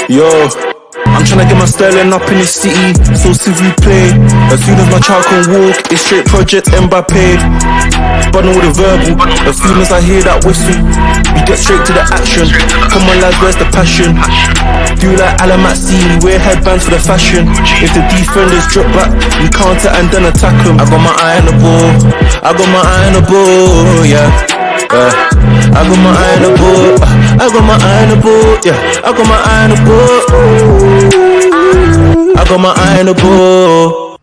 Yo, I'm tryna get my sterling up in the city, so s'il play. As soon as my child can walk, it's straight Project Mbappe. But all the verbal, as soon as I hear that whistle, we get straight to the action. Come on lads, where's the passion? Do like Alamatsi, wear headbands for the fashion. If the defenders drop back, we counter and then attack them. I got my eye on the ball, I got my eye on the ball, yeah. I got my eye on the ball, I got my eye on the ball, yeah. I got my eye on the ball, I got my eye on the ball.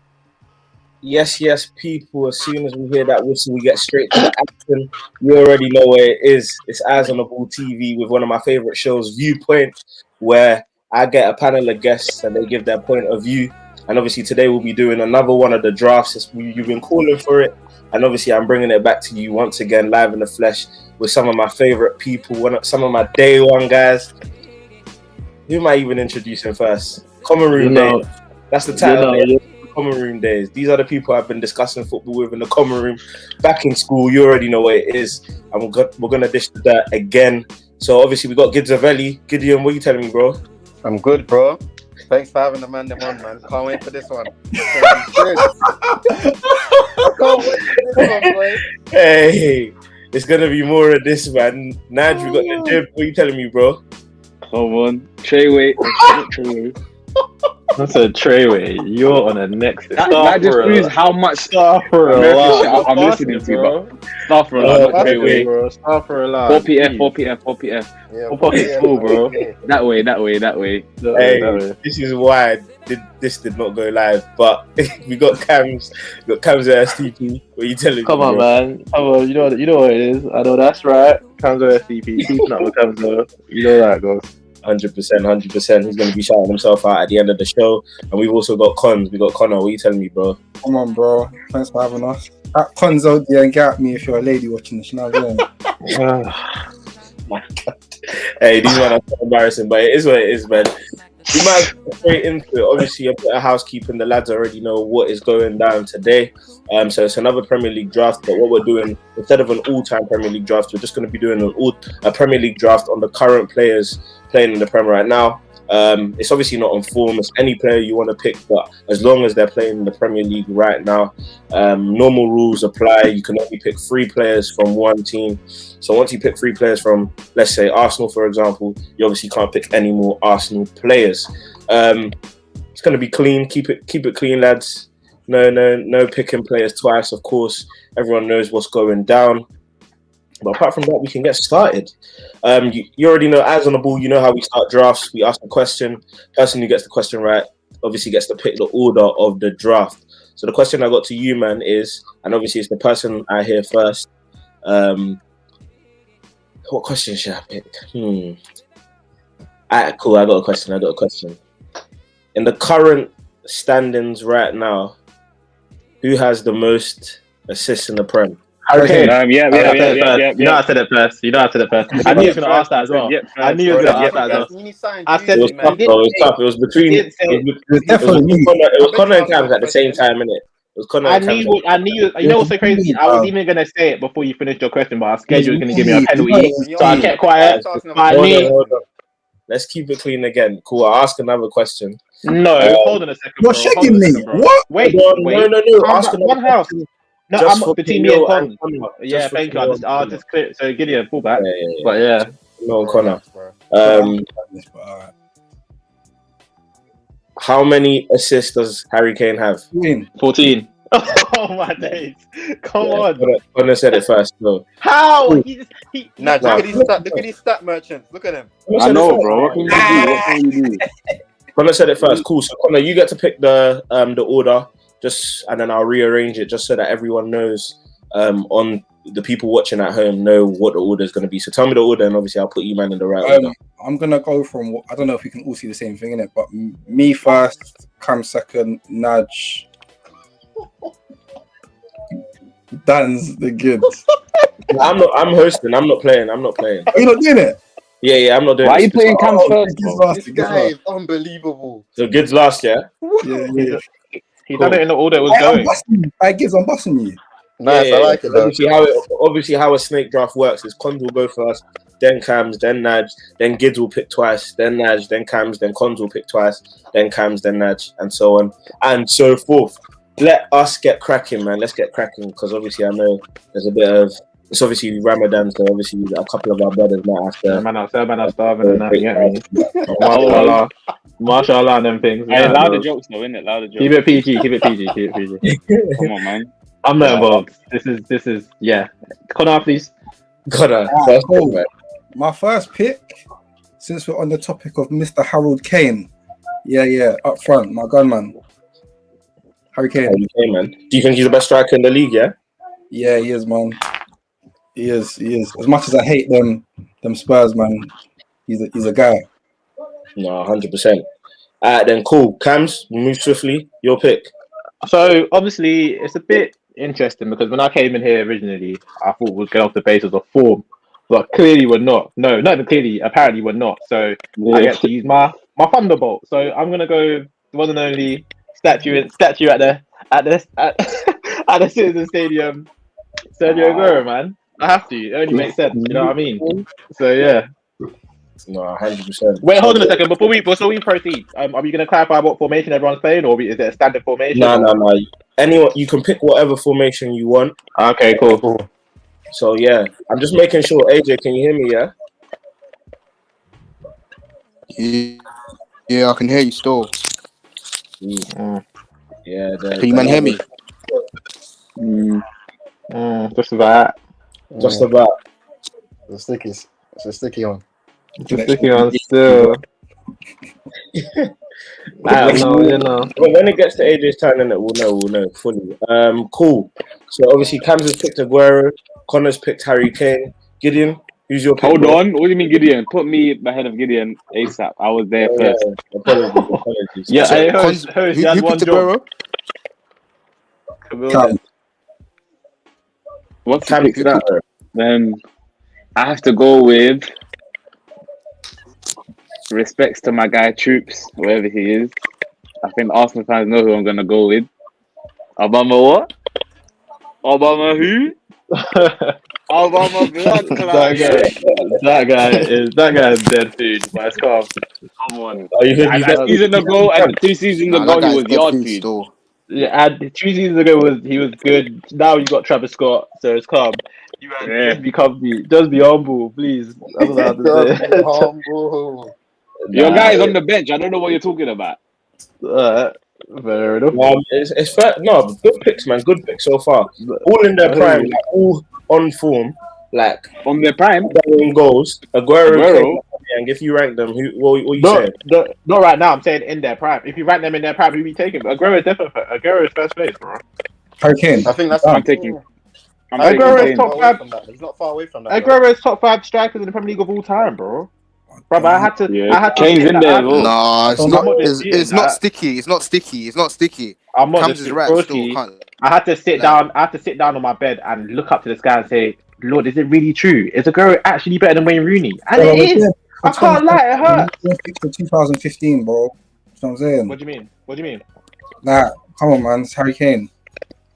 Yes, people. As soon as we hear that whistle, we get straight to the action. You already know where it is. It's Eyes on the Ball TV with one of my favorite shows, Viewpoint, where I get a panel of guests and they give their point of view. And obviously today we'll be doing another one of the drafts. You've been calling for it. And obviously I'm bringing it back to you once again, live in the flesh, with some of my favorite people, some of my day one guys. Who am I even introducing first? Common Room Days. That's the title. Common Room Days. These are the people I've been discussing football with in the common room. Back in school, you already know what it is. And we're going to dish the dirt again. So obviously we got Gidzavelli. Gideon, what are you telling me, bro? I'm good, bro. Thanks for having the man on, man. Can't wait for this one. Hey, it's going to be more of this, man. Nige, we got the gym. What are you telling me, bro? Come on. Treyway. That's a Treyway. You're on a next. That just proves how much stuff for a lot. I'm listening to, bro. Stuff for a lot. Treyway. Stuff for a lot. 4 p.m. Yeah, 4 pocket school, bro. That way. Hey, this is why this did not go live. But we got Cams at STP. What are you telling me? Come on, man. Come on. You know what it is. I know that's right. Cams at STP. Keeping up with Cams, though. You know that goes. 100%. He's going to be shouting himself out at the end of the show. And we've also got Cons. We got Connor. What are you telling me, bro? Come on, bro. Thanks for having us. That Cons out there and get at me if you're a lady watching this. You know what I'm saying? My God. Hey, these men are so embarrassing, but it is what it is, man. We might go straight into it. Obviously, a bit of housekeeping. The lads already know what is going down today. So it's another Premier League draft. But what we're doing, instead of an all-time Premier League draft, we're just going to be doing a Premier League draft on the current players playing in the Premier right now. It's obviously not on form. It's any player you want to pick, but as long as they're playing in the Premier League right now, normal rules apply. You can only pick 3 players from one team. So once you pick 3 players from, let's say, Arsenal, for example, you obviously can't pick any more Arsenal players. It's going to be clean. Keep it clean, lads. No picking players twice, of course. Everyone knows what's going down. But apart from that, we can get started. You already know, Eyes on the Ball, you know how we start drafts. We ask a question. Person who gets the question right obviously gets to pick the order of the draft. So the question I got to you, man, is, and obviously it's the person I hear first. What question should I pick? Alright, cool. I got a question. In the current standings right now, who has the most assists in the Prem? Okay. You know I said it first. I knew you were going to ask that as well. I said it was tough. It was between. It was Connor and Cams at the same time, innit? It was Connor. I knew. You know what's so crazy? I was even going to say it before you finished your question, but I was scared you were going to give me a penalty, so I kept quiet. Hold on. Let's keep it clean again. Cool. I'll ask another question. No, hold on a second. You're shaking me. What? Wait. No. Ask one house. No, I'm between me and Connor. Yeah, Just thank you. I'll just clear. So Gideon, full back. Yeah. But yeah. No, Connor. How many assists does Harry Kane have? 14. Oh my days! Come on. Connor said it first, though. How? Look at his stat merchants. Look at him. I know, bro. What can you do? Connor said it first. Cool. So Connor, you get to pick the order. And then I'll rearrange it just so that everyone knows, on the people watching at home know what the order is going to be. So tell me the order, and obviously I'll put you man in the right order. I'm gonna go from, I don't know if we can all see the same thing in it, but me first, Cam second, Nudge, Dan's the good. I'm hosting. I'm not playing. Are you not doing it? Yeah, I'm not doing it. Why are you playing Cam first? This guy is unbelievable. So Gids last, yeah? Yeah. He done it in the order it was going. I'm busting you. Nice, I like it. Obviously, how a snake draft works is Cons will go first, then Cams, then Naj, then Gids will pick twice, then Naj, then Cams, then Cons will pick twice, then Cams, then Naj, and so on and so forth. Let us get cracking, man. Let's get cracking, because obviously I know there's a bit of, it's obviously Ramadan, so obviously a couple of our brothers might have to. Man, I'm starving and that. You get me? Mashallah, and them things. Hey, louder jokes though, innit? Louder jokes. Keep it PG. Come on, man. I'm not involved. This is yeah. Connor, please. Connor, Cool. My first pick, since we're on the topic of Mr. Harold Kane. Yeah, up front, my gunman. Harry Kane. Okay, man. Do you think he's the best striker in the league? Yeah. Yeah, he is, man. He is. As much as I hate them Spurs, man, he's a guy. No, 100%. Then cool. Cams, move swiftly. Your pick. So obviously it's a bit interesting because when I came in here originally, I thought we'd get off the basis of form, but clearly we're not. No, not even clearly. Apparently we're not. So I get to use my thunderbolt. So I'm gonna go the one and only statue at the Citizen Stadium, Sergio Aguero, man. I have to. It only makes sense. You know what I mean? So yeah. No, 100%. Wait, hold on a second. Before we proceed, are we going to clarify what formation everyone's playing, or is it a standard formation? No. Anyone, you can pick whatever formation you want. Okay, cool. So yeah, I'm just making sure. AJ, can you hear me? Yeah. Yeah, I can hear you still. Yeah. Can you man hear me? Just about. Just about. It's a sticky one. Just sticking on still. I don't know, you know. But when it gets to AJ's turn, then we'll know fully. Cool. So obviously, Cams has picked Aguero. Connor's picked Harry Kane. Gideon, who's your pick? Hold on. What do you mean, Gideon? Put me ahead of Gideon ASAP. I was there first. Apologies. Yeah, So, hey, host, who you had one picked job. Aguero? What's Cam the pick that? Then I have to go with respects to my guy Troops, wherever he is. I think Arsenal fans know who I'm gonna go with. Obama what? Obama who? Obama blood clot. That guy is dead food. But it's calm. Come on. Oh, you think And he's a season ago, and 2 seasons ago, he was yard food. Still. Yeah, and 2 seasons ago he was good. Now you got Travis Scott, so it's calm. You just be comfy. Just be humble, please. That's what I have to say. Humble. Your guy is on the bench. I don't know what you're talking about. Fair enough. It's fair. No, good picks, man. Good picks so far. All in their prime, like, all on form, like On their prime. in goals. Aguero. And if you rank them, what you saying? Not right now. I'm saying in their prime. If you rank them in their prime, who be taking? Aguero is definitely Aguero is first place, bro. Harry Kane. I think that's. I'm taking. Aguero is Kane. top 5. He's not far away from that. Aguero is top 5 strikers in the Premier League of all time, bro. Bro, I had to. Yeah, I had to. Kane's sit in that there, out. bro. Nah, it's I'm not. not It's disputing not that. sticky. It's not sticky. It's not sticky. I'm not Cams just is right. broski. Still can't. I had to sit down. I had to sit down on my bed and look up to the sky and say, "Lord, is it really true? Is Aguero actually better than Wayne Rooney?" And it is. I can't lie. It hurts. For 2015, bro. That's what I'm saying. What do you mean? Nah, come on, man. It's Harry Kane.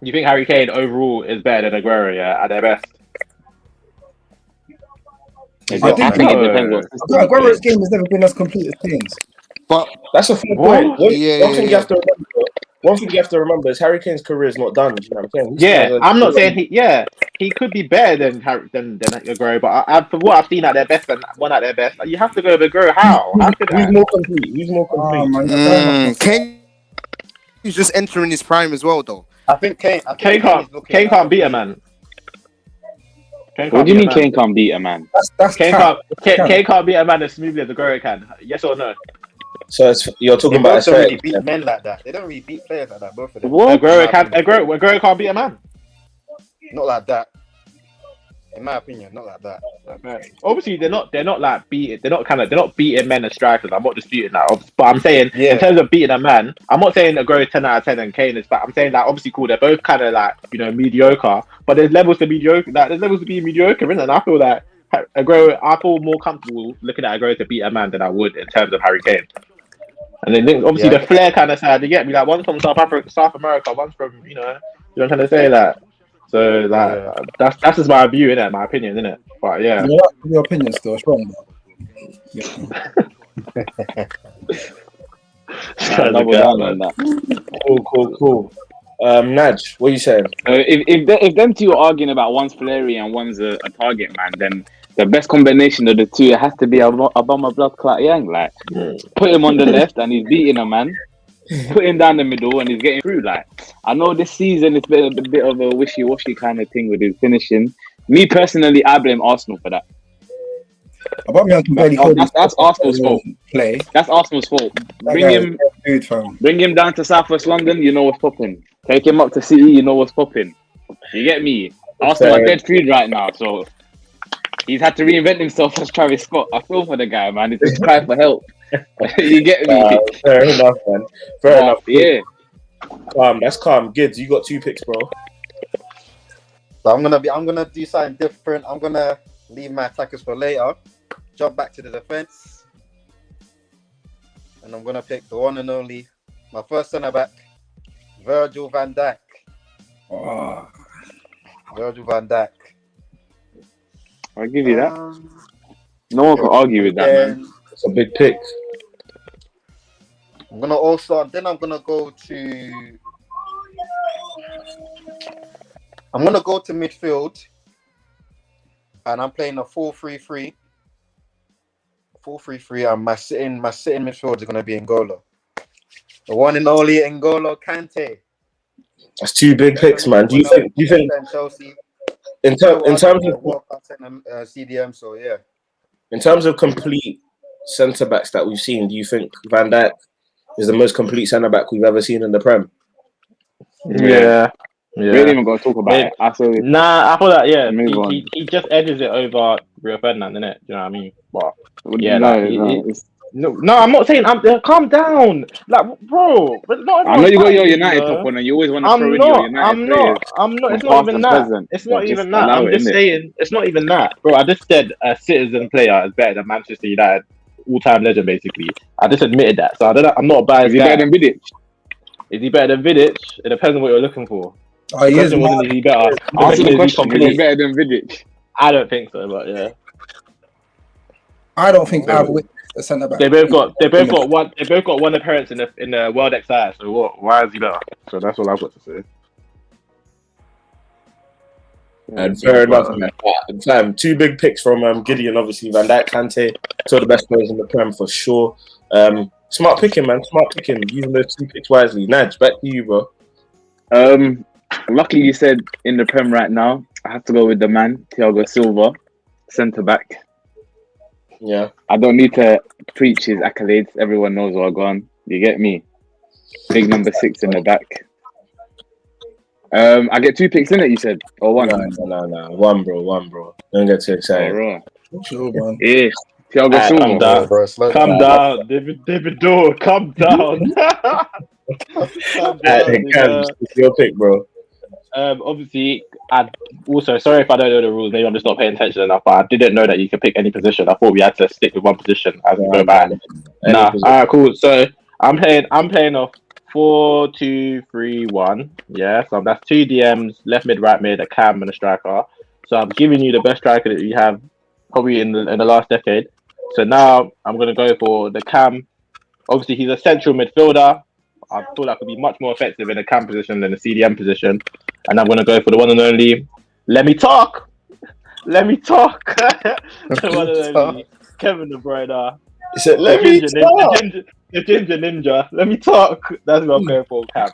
You think Harry Kane overall is better than Aguero? Yeah, at their best. I think it depends on. Aguero's game has never been as complete as Kane's. But That's a fair What? point. One thing you have to remember is Harry Kane's career is not done. You know what I'm saying? Yeah, I'm not saying he could be better than Aguero, but for what I've seen at their best and one at their best, you have to go with Aguero. How could He's that? more complete. He's more complete. Man, Kane is just entering his prime as well, though. I think Kane. Kane can't beat a man. What do you mean Kane can't beat a man? That's Kane cap. can't beat a man as smoothly as Aguero can. Yes or no? So you're They talking about both don't really aesthetic. beat men like that. They don't really beat players like that. Both of them. What? Aguero can't beat a man. Not like that. In my opinion, not like that. Obviously, they're not like beating. They're not beating men as strikers. I'm not disputing that. But I'm saying in terms of beating a man, I'm not saying Aguero is 10 out of 10 and Kane is bad. I'm saying that obviously cool. They're both kind of like mediocre. But there's levels to mediocre. Like, there's levels to being mediocre, isn't it? And I feel that Aguero. I feel more comfortable looking at Aguero to beat a man than I would in terms of Harry Kane. And then obviously the flair kind of side, you get me, like one's from South America, one's from, you know what I'm trying to say, like, So like that's just my view, innit? My opinion, innit? But yeah. You know, your opinion still strong. Yeah. Double down on that. Cool. Naj, what are you saying? If them two are arguing about one's Flair and one's a target man, then the best combination of the two has to be Obama blood clot Yang. Like, put him on the left and he's beating a man. Put him down the middle and he's getting through. Like, I know this season it's been a bit of a wishy-washy kind of thing with his finishing. Me personally, I blame Arsenal for that. That's Arsenal's fault. Play. That's Arsenal's fault. Bring him down to Southwest London. You know what's popping. Take him up to City. You know what's popping. You get me? Arsenal are dead food right now, so he's had to reinvent himself as Travis Scott. I feel for the guy, man. He's just crying for help. You get me? Fair enough, man. Fair enough. Yeah. Calm. That's calm. Gids, you got 2 picks, bro. So I'm gonna do something different. I'm gonna leave my attackers for later. Jump back to the defense, and I'm gonna pick the one and only, my first centre back, Virgil van Dijk. Oh. Virgil van Dijk. I'll give you that. No one can argue with that, man. It's a big pick. I'm gonna go to midfield, and I'm playing a 4-3-3. 4-3-3, and my sitting midfield is gonna be N'Golo. The one and only N'Golo Kante. That's 2 big picks, man. Do you think Chelsea in terms of World Cup CDM? So yeah. In terms of complete centre backs that we've seen, do you think Van Dijk is the most complete centre back we've ever seen in the Prem? Yeah. We ain't even got to talk about it. I feel that. He just edges it over Rio Ferdinand, innit? Do you know what I mean? But yeah, no, I'm not saying. Calm down, like, bro. But I know you got your United top on, and you always want to throw in your United players. I'm not. It's not even that. It's not even that. I'm just saying. It's not even that, bro. I just said a Citizen player is better than Manchester United all-time legend. Basically, I just admitted that. So I don't. I'm not a biased. Is he better than Vidic? Is he better than Vidic? It depends on what you're looking for. Oh, he is. Is he better? Answer the question. Is he better than Vidic? I don't think so, but yeah. I don't think I've witnessed a centre back. They both got one appearance in the World XI. So what? Why is he better? So that's all I've got to say. And fair enough, man. 2 big picks from Gideon, obviously. Van Dijk, Kante, 2 of the best players in the Prem for sure. Smart picking, man. Smart picking. Using those 2 picks wisely. Naj, back to you, bro. Luckily you said in the Prem right now. I have to go with the man, Thiago Silva, centre back. Yeah. I don't need to preach his accolades. Everyone knows what I've gone. You get me? Big number 6 in the back. I get 2 picks in it, you said? Or 1? No. One, bro. Don't get too excited. Right. Sure, man. Yeah. Thiago Silva. Calm down. David Dorr, calm down. It's your pick, bro. Obviously, I also sorry if I don't know the rules. Maybe I'm just not paying attention enough. But I didn't know that you could pick any position. I thought we had to stick with one position as we go back. All right, cool. So I'm playing a 4-2-3-1. Yeah, so that's 2 DMs, left mid, right mid, a cam, and a striker. So I'm giving you the best striker that you have probably in the last decade. So now I'm gonna go for the cam. Obviously, he's a central midfielder. I thought that could be much more effective in a cam position than a CDM position. And I'm going to go for the one and only, let me talk. The one and only, Kevin De Bruyne. The ginger ninja. Let me talk. That's what I'm going for, cam.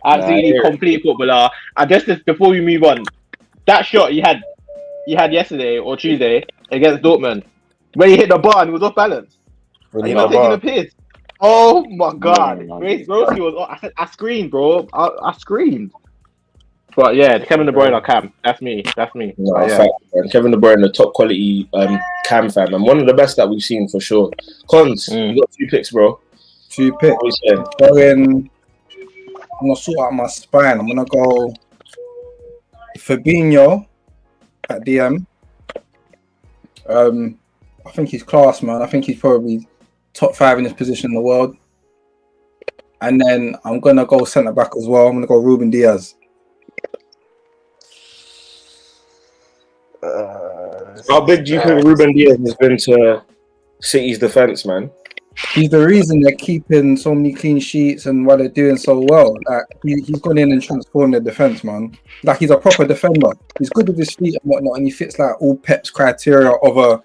Absolutely complete footballer. I guess this, before we move on, that shot you had yesterday or Tuesday against Dortmund, where he hit the bar and he was off balance. He was taking a piss. Oh my god! Grace Rosie was. I screamed, bro. I screamed. But yeah, Kevin De Bruyne cam. That's me. No, yeah. Kevin De Bruyne, the top quality cam fam, and one of the best that we've seen for sure. Cons, you got 2 picks, bro. 2 picks. I'm gonna sort out my spine. I'm gonna go Fabinho at DM. I think he's class, man. I think he's probably top 5 in his position in the world. And then I'm gonna go centre back as well. I'm gonna go Ruben Diaz. How big do you think Ruben Diaz has been to City's defense, man? He's the reason they're keeping so many clean sheets and why they're doing so well. Like he's gone in and transformed their defense, man. Like he's a proper defender. He's good with his feet and whatnot, and he fits like all Pep's criteria of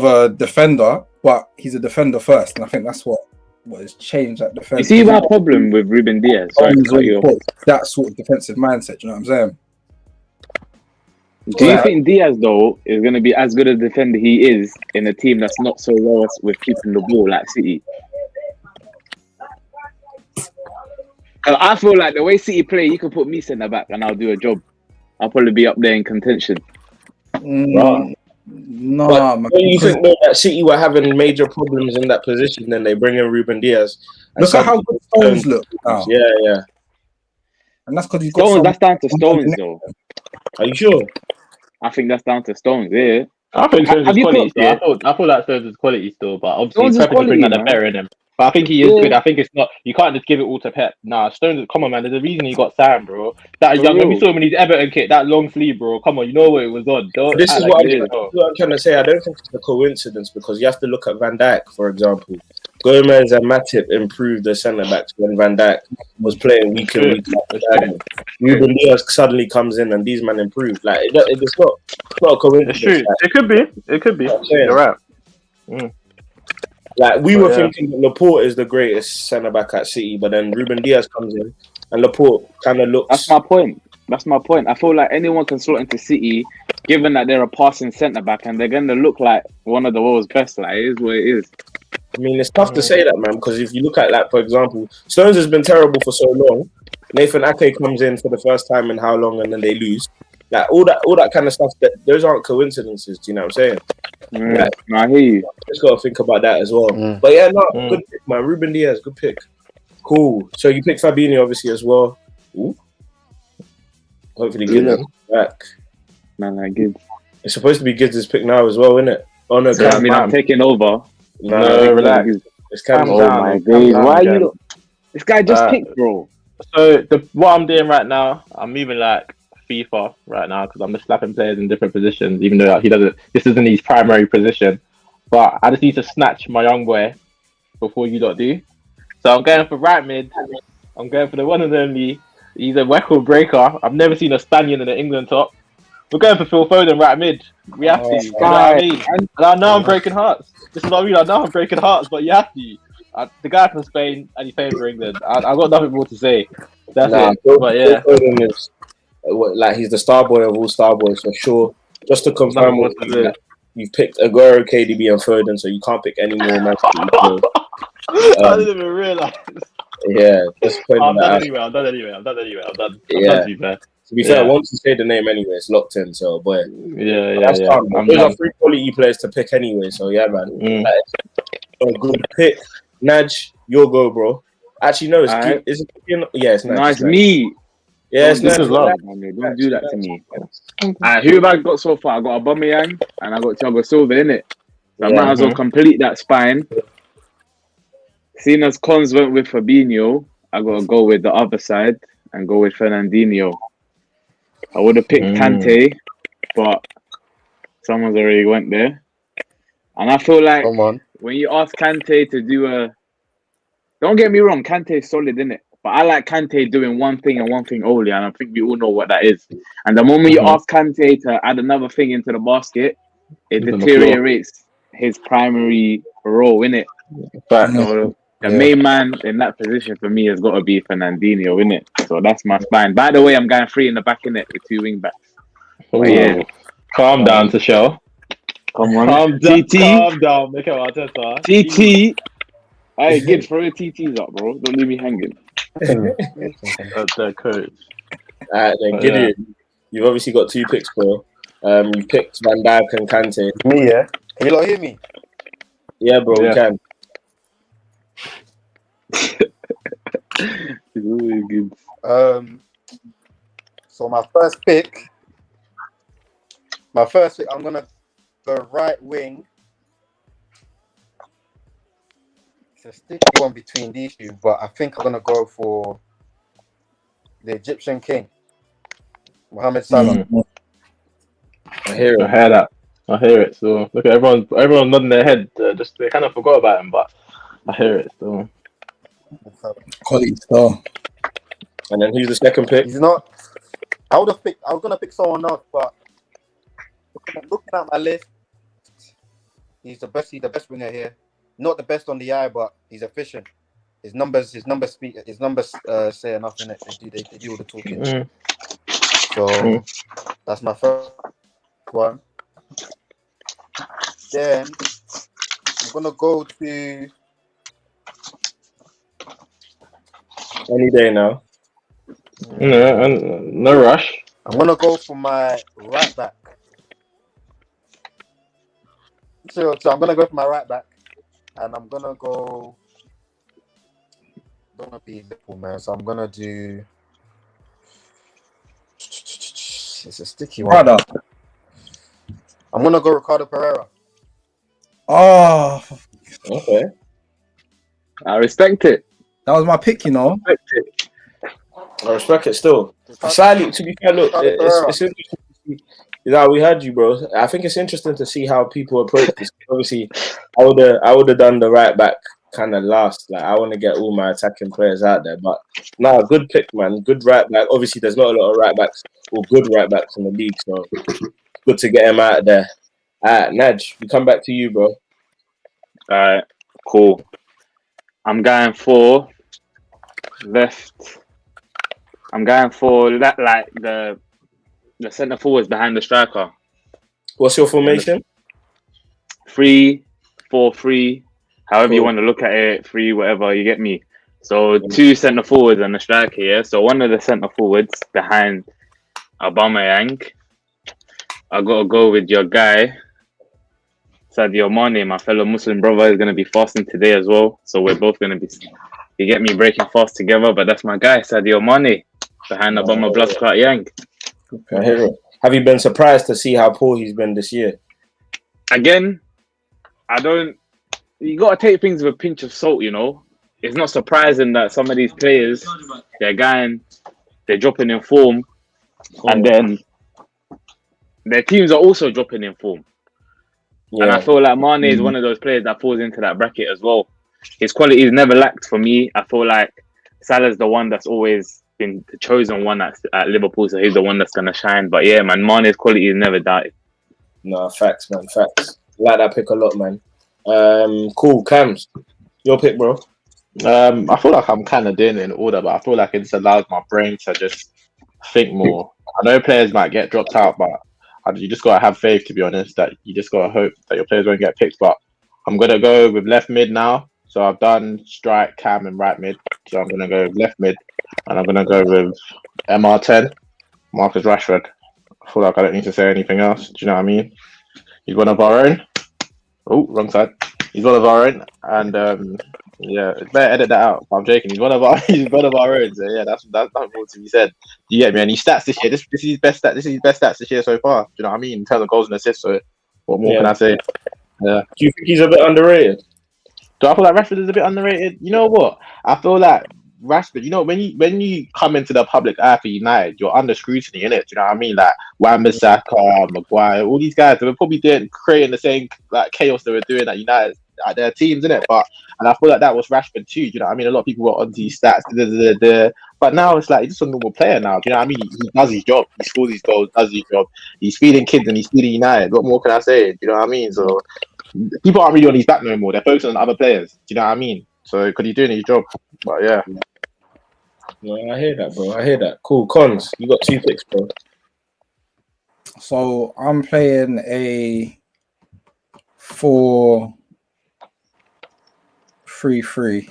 a defender. But he's a defender first, and I think that's what has changed that defense. You see my problem with Ruben Diaz? Sorry to cut you off. That sort of defensive mindset. You know what I'm saying? Do you think Diaz though is going to be as good a defender he is in a team that's not so well with keeping the ball like City? Because I feel like the way City play, you can put me centre back and I'll do a job. I'll probably be up there in contention. No, man. When you think that City were having major problems in that position, then they bring in Ruben Diaz. Look at how good Stones look now. Yeah. And that's because he's got Stones. That's down to Stones though. Are you sure? I think that's down to Stones. Yeah. I think Stones Have is you quality got- still. I feel like Stones is quality still, but obviously Stones is Pep is bringing quality, that man. better in him. But I think he is Yeah. good. I think it's not. You can't just give it all to Pep. Nah, Stones. Come on, man. There's a reason he got Sam, bro. That For young. When we real. saw him in his Everton kit, that long sleeve, bro. Come on, you know what it was on. Don't This act is like what it is, bro. I'm trying to say. I don't think it's a coincidence because you have to look at Van Dijk, for example. Gomez and Matip improved the centre backs when Van Dijk was playing week in, week out. Ruben Diaz suddenly comes in and these men improved. Like it's not a coincidence. It's true. Like, It could be. It could be. You're right. Like we were Yeah. thinking that Laporte is the greatest centre back at City, but then Ruben Diaz comes in and Laporte kind of looks. That's my point. I feel like anyone can slot into City, given that they're a passing centre back and they're going to look like one of the world's best. Like it is what it is. I mean, it's tough to say that, man, because if you look at that, for example, Stones has been terrible for so long. Nathan Ake comes in for the first time in how long, and then they lose. Like all that kind of stuff. Those aren't coincidences. Do you know what I'm saying? Yeah. No, I hear you. Just gotta think about that as well. But yeah, no, good pick, man. Ruben Diaz, good pick. Cool. So you picked Fabinho, obviously, as well. Ooh. Hopefully, Gibbs back. No, good. It's supposed to be Gibbs' pick now as well, isn't it? Oh no, So, I mean, I'm taking over. No, relax. It's kind Oh of my days! Why are you? This guy just picked, bro. So what I'm doing right now, I'm moving like FIFA right now because I'm just slapping players in different positions, even though he doesn't. This isn't his primary position, but I just need to snatch my young boy before you lot do. So I'm going for right mid. I'm going for the one and only. He's a record breaker. I've never seen a Spaniard in the England top. We're going for Phil Foden right mid. We have to. You know what I mean? And I know I'm breaking hearts. This is what I mean. I know I'm breaking hearts, but you have to. The guy from Spain and he's playing for England. I've got nothing more to say. That's it. But yeah. Phil Foden is like he's the star boy of all star boys for sure. Just to confirm, you've picked Aguero, KDB, and Foden, so you can't pick any more Man City players. I didn't even realize. Yeah, just I'm done anyway. I'm done. To be fair, once you say the name anyway, it's locked in. So, boy, yeah. Those are three quality players to pick anyway. So, yeah, man. A good pick. Naj, your go, bro. Actually, no, it's Alright. is it? Yeah, it's Naj. Nice me. Yeah, it's This Naj. is love. Don't do that to me. Who have I got so far? I got Aubameyang and I got Thiago Silva in it. So I might as well complete that spine. Seeing as Cons went with Fabinho, I gotta go with the other side and go with Fernandinho. I would have picked Kante, but someone's already went there. And I feel like when you ask Kante to do don't get me wrong, Kante is solid, innit? But I like Kante doing one thing and one thing only, and I think we all know what that is. And the moment you ask Kante to add another thing into the basket, it deteriorates his primary role, innit? So the main man in that position for me has got to be Fernandinho, innit? So that's my spine. By the way, I'm going 3 in the back, innit, with 2 wing backs. But yeah. Calm down, Tashel. Come on. Calm TT. down. Make it Arteta. TT. Hey, get throw your TTs up, bro. Don't leave me hanging. That's the coach. Alright, then Gideon. You've obviously got 2 picks, bro. You picked Van Dijk and Kante. Me, yeah. Can you not hear me? Yeah, bro, we can. So my first pick, I'm gonna go right wing. It's a sticky one between these two, but I think I'm gonna go for the Egyptian king, Mohamed Salah. I hear I it. hear that. I hear it. So look at everyone nodding their head. Just they kind of forgot about him, but I hear it. So Quality star. And then who's the second pick? He's not. I was gonna pick someone else, but looking at my list, he's the best. He's the best winger here. Not the best on the eye, but he's efficient. His numbers say enough in it. They do all the talking. So that's my first one. Then I'm gonna go to Any day now. no rush. I'm gonna go for my right back. So I'm gonna go for my right back, and I'm gonna go. Don't wanna be Liverpool, man. So I'm gonna do. It's a sticky one. Brother. I'm gonna go Ricardo Pereira. Oh, Okay. I respect it. that was my pick, you know. I respect it still. Sadly, to be fair, look, it's interesting to see. Yeah, we heard you, bro. I think it's interesting to see how people approach this. Obviously, I would have done the right back kind of last. Like, I want to get all my attacking players out there. But no, good pick, man. Good right back. Obviously, there's not a lot of right backs or good right backs in the league, so good to get him out of there. All right, Naj, we come back to you, bro. All right, cool. I'm going for left. I'm going for that, like the centre forwards behind the striker. What's your formation? 3-4-3, however you Cool. want to look at it, 3, whatever, you get me. So 2 centre forwards and a striker here. So one of the centre forwards behind Aubameyang. I gotta go with your guy, Sadio Mane, my fellow Muslim brother, is gonna be fasting today as well. So we're both gonna be, you get me, breaking fast together. But that's my guy, Sadio Mane, behind Obama Blood Clot Yang. I hear it. Have you been surprised to see how poor he's been this year? Again, you got to take things with a pinch of salt, you know. It's not surprising that some of these players, they're dropping in form, and then their teams are also dropping in form. Yeah. And I feel like Mane is one of those players that falls into that bracket as well. His quality is never lacked for me. I feel like Salah's the one that's always been the chosen one at Liverpool, so he's the one that's going to shine. But yeah, man, Mane's quality is never died. No, facts, man, facts. Like that pick a lot, man. Cool, Cams, your pick, bro. I feel like I'm kind of doing it in order, but I feel like it just allows my brain to just think more. I know players might get dropped out, but you just gotta have faith, to be honest. That you just gotta hope that your players won't get picked. But I'm gonna go with left mid now. So I've done strike, cam, and right mid. So I'm gonna go with left mid, and I'm gonna go with MR10, Marcus Rashford. I feel like I don't need to say anything else. Do you know what I mean? He's one of our own. Oh, wrong side. He's one of our own, and yeah, better edit that out. I'm joking. He's one of our own. So yeah, that's not more to be said. You get me? And his stats this year. This is his best stat. This is his best stats this year so far. Do you know what I mean? In terms of goals and assists. So what more can I say? Yeah. Do you think he's a bit underrated? Do I feel like Rashford is a bit underrated? You know what? I feel like Rashford, you know, when you come into the public eye for United, you're under scrutiny, innit? Do you know what I mean? Like Wan-Bissaka, Maguire, all these guys, they were probably creating the same like chaos they were doing at United, at their teams, innit? And I feel like that was Rashford too. Do you know what I mean? A lot of people were onto his stats, but now it's like he's just a normal player now. Do you know what I mean? He does his job. He scores his goals, does his job. He's feeding kids and he's feeding United. What more can I say? Do you know what I mean? So people aren't really on his back no more. They're focusing on other players. Do you know what I mean? So because he's doing his job. But yeah. No, I hear that, bro. I hear that. Cool. Cons, you got 2 picks, bro. So I'm playing a 4-3-3,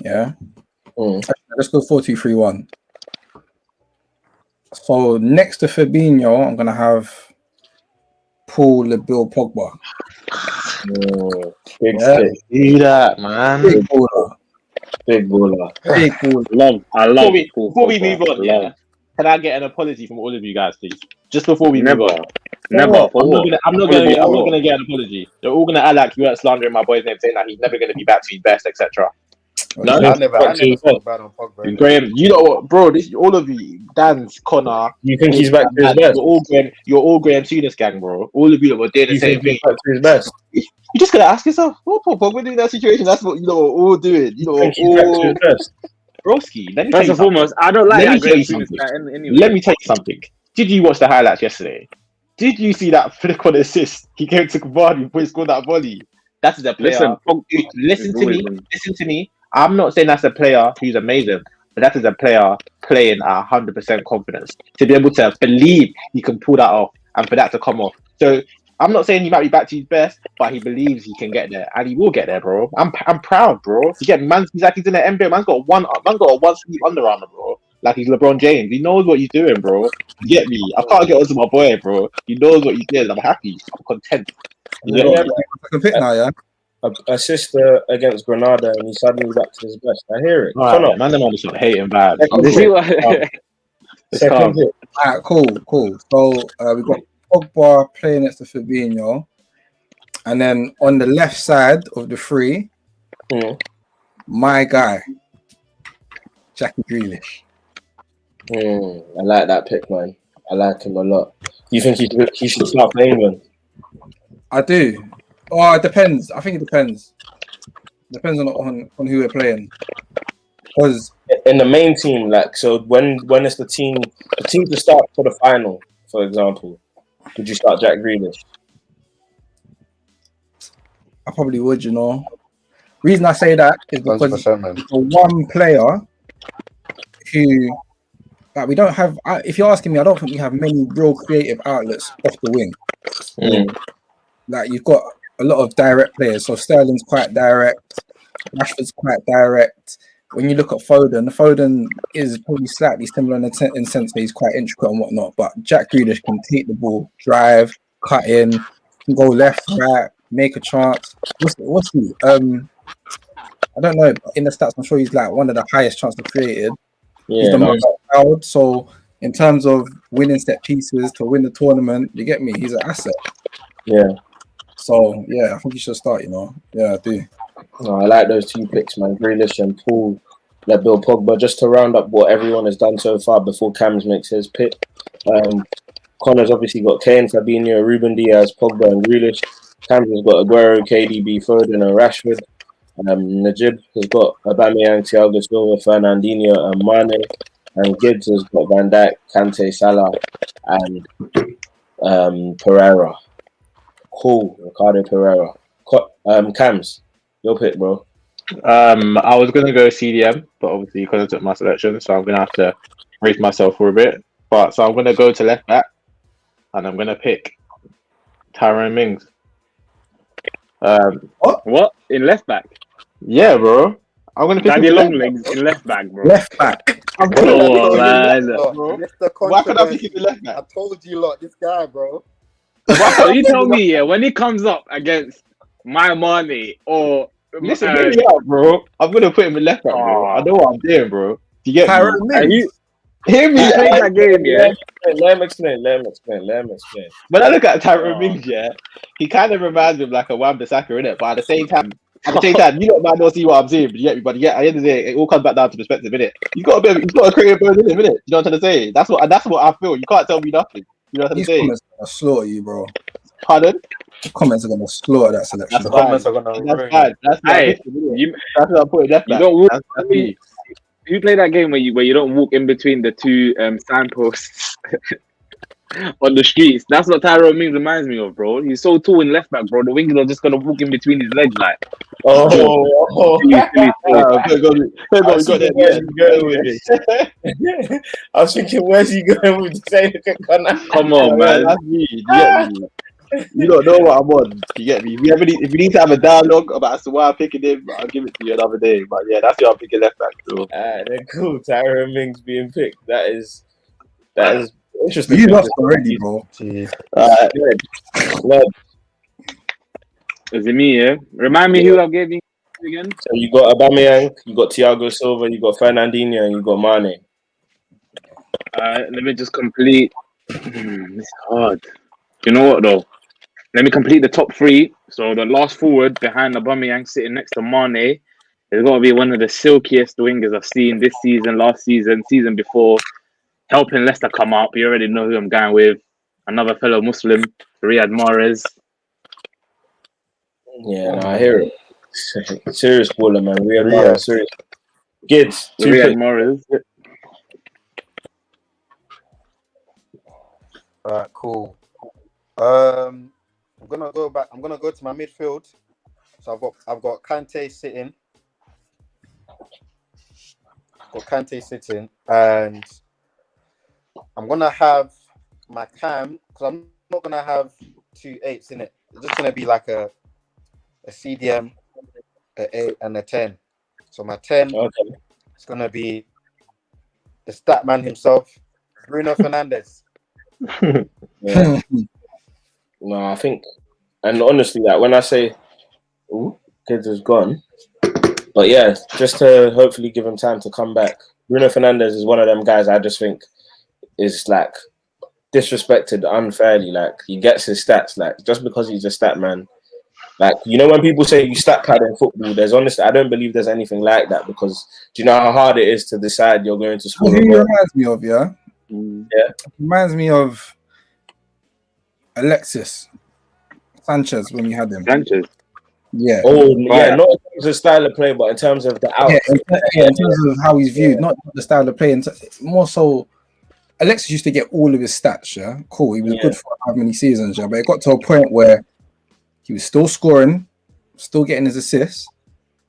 yeah? Let's go 4-2-3-1. So next to Fabinho, I'm going to have Paul Bill Pogba. Big stick. Do that, man. Big baller. Big baller. Big baller. Before we move on, yeah, can I get an apology from all of you guys, please? Just before we move on. Never. I'm not gonna get an apology. They're all gonna act like you weren't slandering my boy's name, saying that he's never gonna be back to his best, etc. No, I never thought bad on Pogba. Graham, you know what, bro? This all of you, Dan's, Connor. You think he's back to his best? You're all Graham Tunis gang, bro. All of you that were doing the You same think thing. he's back to his best? You just gotta ask yourself, what Pogba doing in that situation? That's what we're all doing. You think he's back to his best? Broski, let me First tell and you foremost, I don't like Let me that tell you Graham Tunis something. guy anyway. Let me tell you something. Did you watch the highlights yesterday? Did you see that flick on assist? He came to Vardy before he scored that volley. That is a player. Listen to me. I'm not saying that's a player who's amazing, but that is a player playing at 100% confidence to be able to believe he can pull that off and for that to come off. So I'm not saying he might be back to his best, but he believes he can get there and he will get there, bro. I'm proud, bro. To get he's like he's in the NBA. Man's got a one sleeve Under Armour, bro. Like he's LeBron James. He knows what he's doing, bro. You get me? I can't get onto my boy, bro. He knows what he's doing. I'm happy. I'm content. Yeah, I can pick now, yeah. Assist against Granada, and he's suddenly back to his best. I hear it. All right, man, them on some hating vibes. You see what? Second hit. All right, cool. So we've got Pogba playing next to Fabinho, and then on the left side of the three, my guy, Jackie Grealish. I like that pick, man. I like him a lot. You think he should start playing, man? I do. Oh, it depends. I think it depends. Depends on who we're playing. Because in the main team, like, so when it's the team to start for the final, for example, would you start Jack Grealish? I probably would, you know. Reason I say that is because man. for one player who, like, we don't have. If you're asking me, I don't think we have many real creative outlets off the wing. Like, you've got a lot of direct players. So Sterling's quite direct. Rashford's quite direct. When you look at Foden is probably slightly similar in sense that he's quite intricate and whatnot. But Jack Grealish can take the ball, drive, cut in, can go left, right, make a chance. What's he? I don't know. But in the stats, I'm sure he's like one of the highest chances created. Yeah, He's the most proud. So in terms of winning set pieces to win the tournament, you get me? He's an asset. Yeah. So yeah, I think you should start. You know, yeah, I do. No, I like those two picks, man. Grealish and Paul, like Bill Pogba, just to round up what everyone has done so far before Cams makes his pick. Connor's obviously got Kane, Fabinho, Ruben Diaz, Pogba, and Grealish. Cams has got Aguero, KDB, Foden, and Rashford. Najib has got Aubameyang, Thiago Silva, Fernandinho, and Mane. And Gibbs has got Van Dijk, Kante, Salah, and Pereira. Cool, Ricardo Pereira. Cams, your pick, bro. I was gonna go CDM, but obviously because I took my selection, so I'm gonna have to raise myself for a bit. But so I'm gonna go to left back, and I'm gonna pick Tyrone Mings. What in left back? Yeah, bro. I'm gonna pick Daddy long legs in left back, bro. Left back. Oh man, Why could I pick him in left back? I told you, lot, this guy, bro. so you tell me, yeah, when he comes up against my Mane or Listen, hear me out, bro. I'm gonna put him in left back, bro. I know what I'm doing, bro. Do you get Tyrone me? Mings. Hear me play out. that game, yeah. Let him explain. When I look at Tyrone Mings, yeah, he kind of reminds me of like a Wan-Bissaka, innit? But at the same time, you lot might not see what I'm saying, but you get me. But yeah, at the end of the day, it all comes back down to perspective, innit? He's got a creative bird in him, innit? You know what I'm trying to say? That's what I feel. You can't tell me nothing. You know what I'm These saying? comments are gonna slaughter you, bro. Pardon? The comments are gonna slaughter that selection. That's Comments are gonna That's ruin fine. That's Hey, that's what I'm putting left you back. don't walk. That's me. You play that game where you don't walk in between the two signposts on the streets. That's what Tyrone Mings reminds me of, bro. He's so tall in left back, bro. The wingers are just gonna walk in between his legs, like. Oh. I was thinking, where's he going with the same? Come on, man. That's me. You get me? You don't know what I'm on. You get me? If we need to have a dialogue about as to why I'm picking him, I'll give it to you another day. But yeah, that's why I'm picking left back. So. They're cool. Tyrone Mings being picked. That is interesting. You lost already, bro. Is it me, yeah? Remind me who I gave you again. So you got Aubameyang, you got Thiago Silva, you got Fernandinho, and you got Mane. Let me just complete. It's hard. You know what though? Let me complete the top three. So the last forward behind Aubameyang sitting next to Mane He's got to be one of the silkiest wingers I've seen this season, last season, season before. Helping Leicester come up. You already know who I'm going with. Another fellow Muslim, Riyad Mahrez. Yeah, no, I hear it. Serious baller, man. Riyad Mahrez, serious. Gids, Riyad Mahrez. Alright, cool. I'm gonna go back. I'm gonna go to my midfield. So I've got Kante sitting. And I'm gonna have my cam because I'm not gonna have 2 8s in it. It's just gonna be like a CDM, a 8, and a 10. So my 10 is gonna be the stat man himself, Bruno Fernandes. Yeah. No, I think, and honestly, like when I say, "Ooh, kids is gone," but yeah, just to hopefully give him time to come back. Bruno Fernandes is one of them guys I just think is like disrespected unfairly. Like he gets his stats, like just because he's a stat man. Like, you know, when people say you stat pad in football, there's honestly, I don't believe there's anything like that because do you know how hard it is to decide you're going to score? Who he reminds me of, yeah? Yeah. Reminds me of Alexis Sanchez when you had him. Sanchez. Yeah. Oh, yeah, not in terms of style of play, but in terms of the out. Yeah, in terms of how he's viewed, not the style of play. More so, Alexis used to get all of his stats, yeah? Cool, he was good for how many seasons, yeah? But it got to a point where he was still scoring, still getting his assists,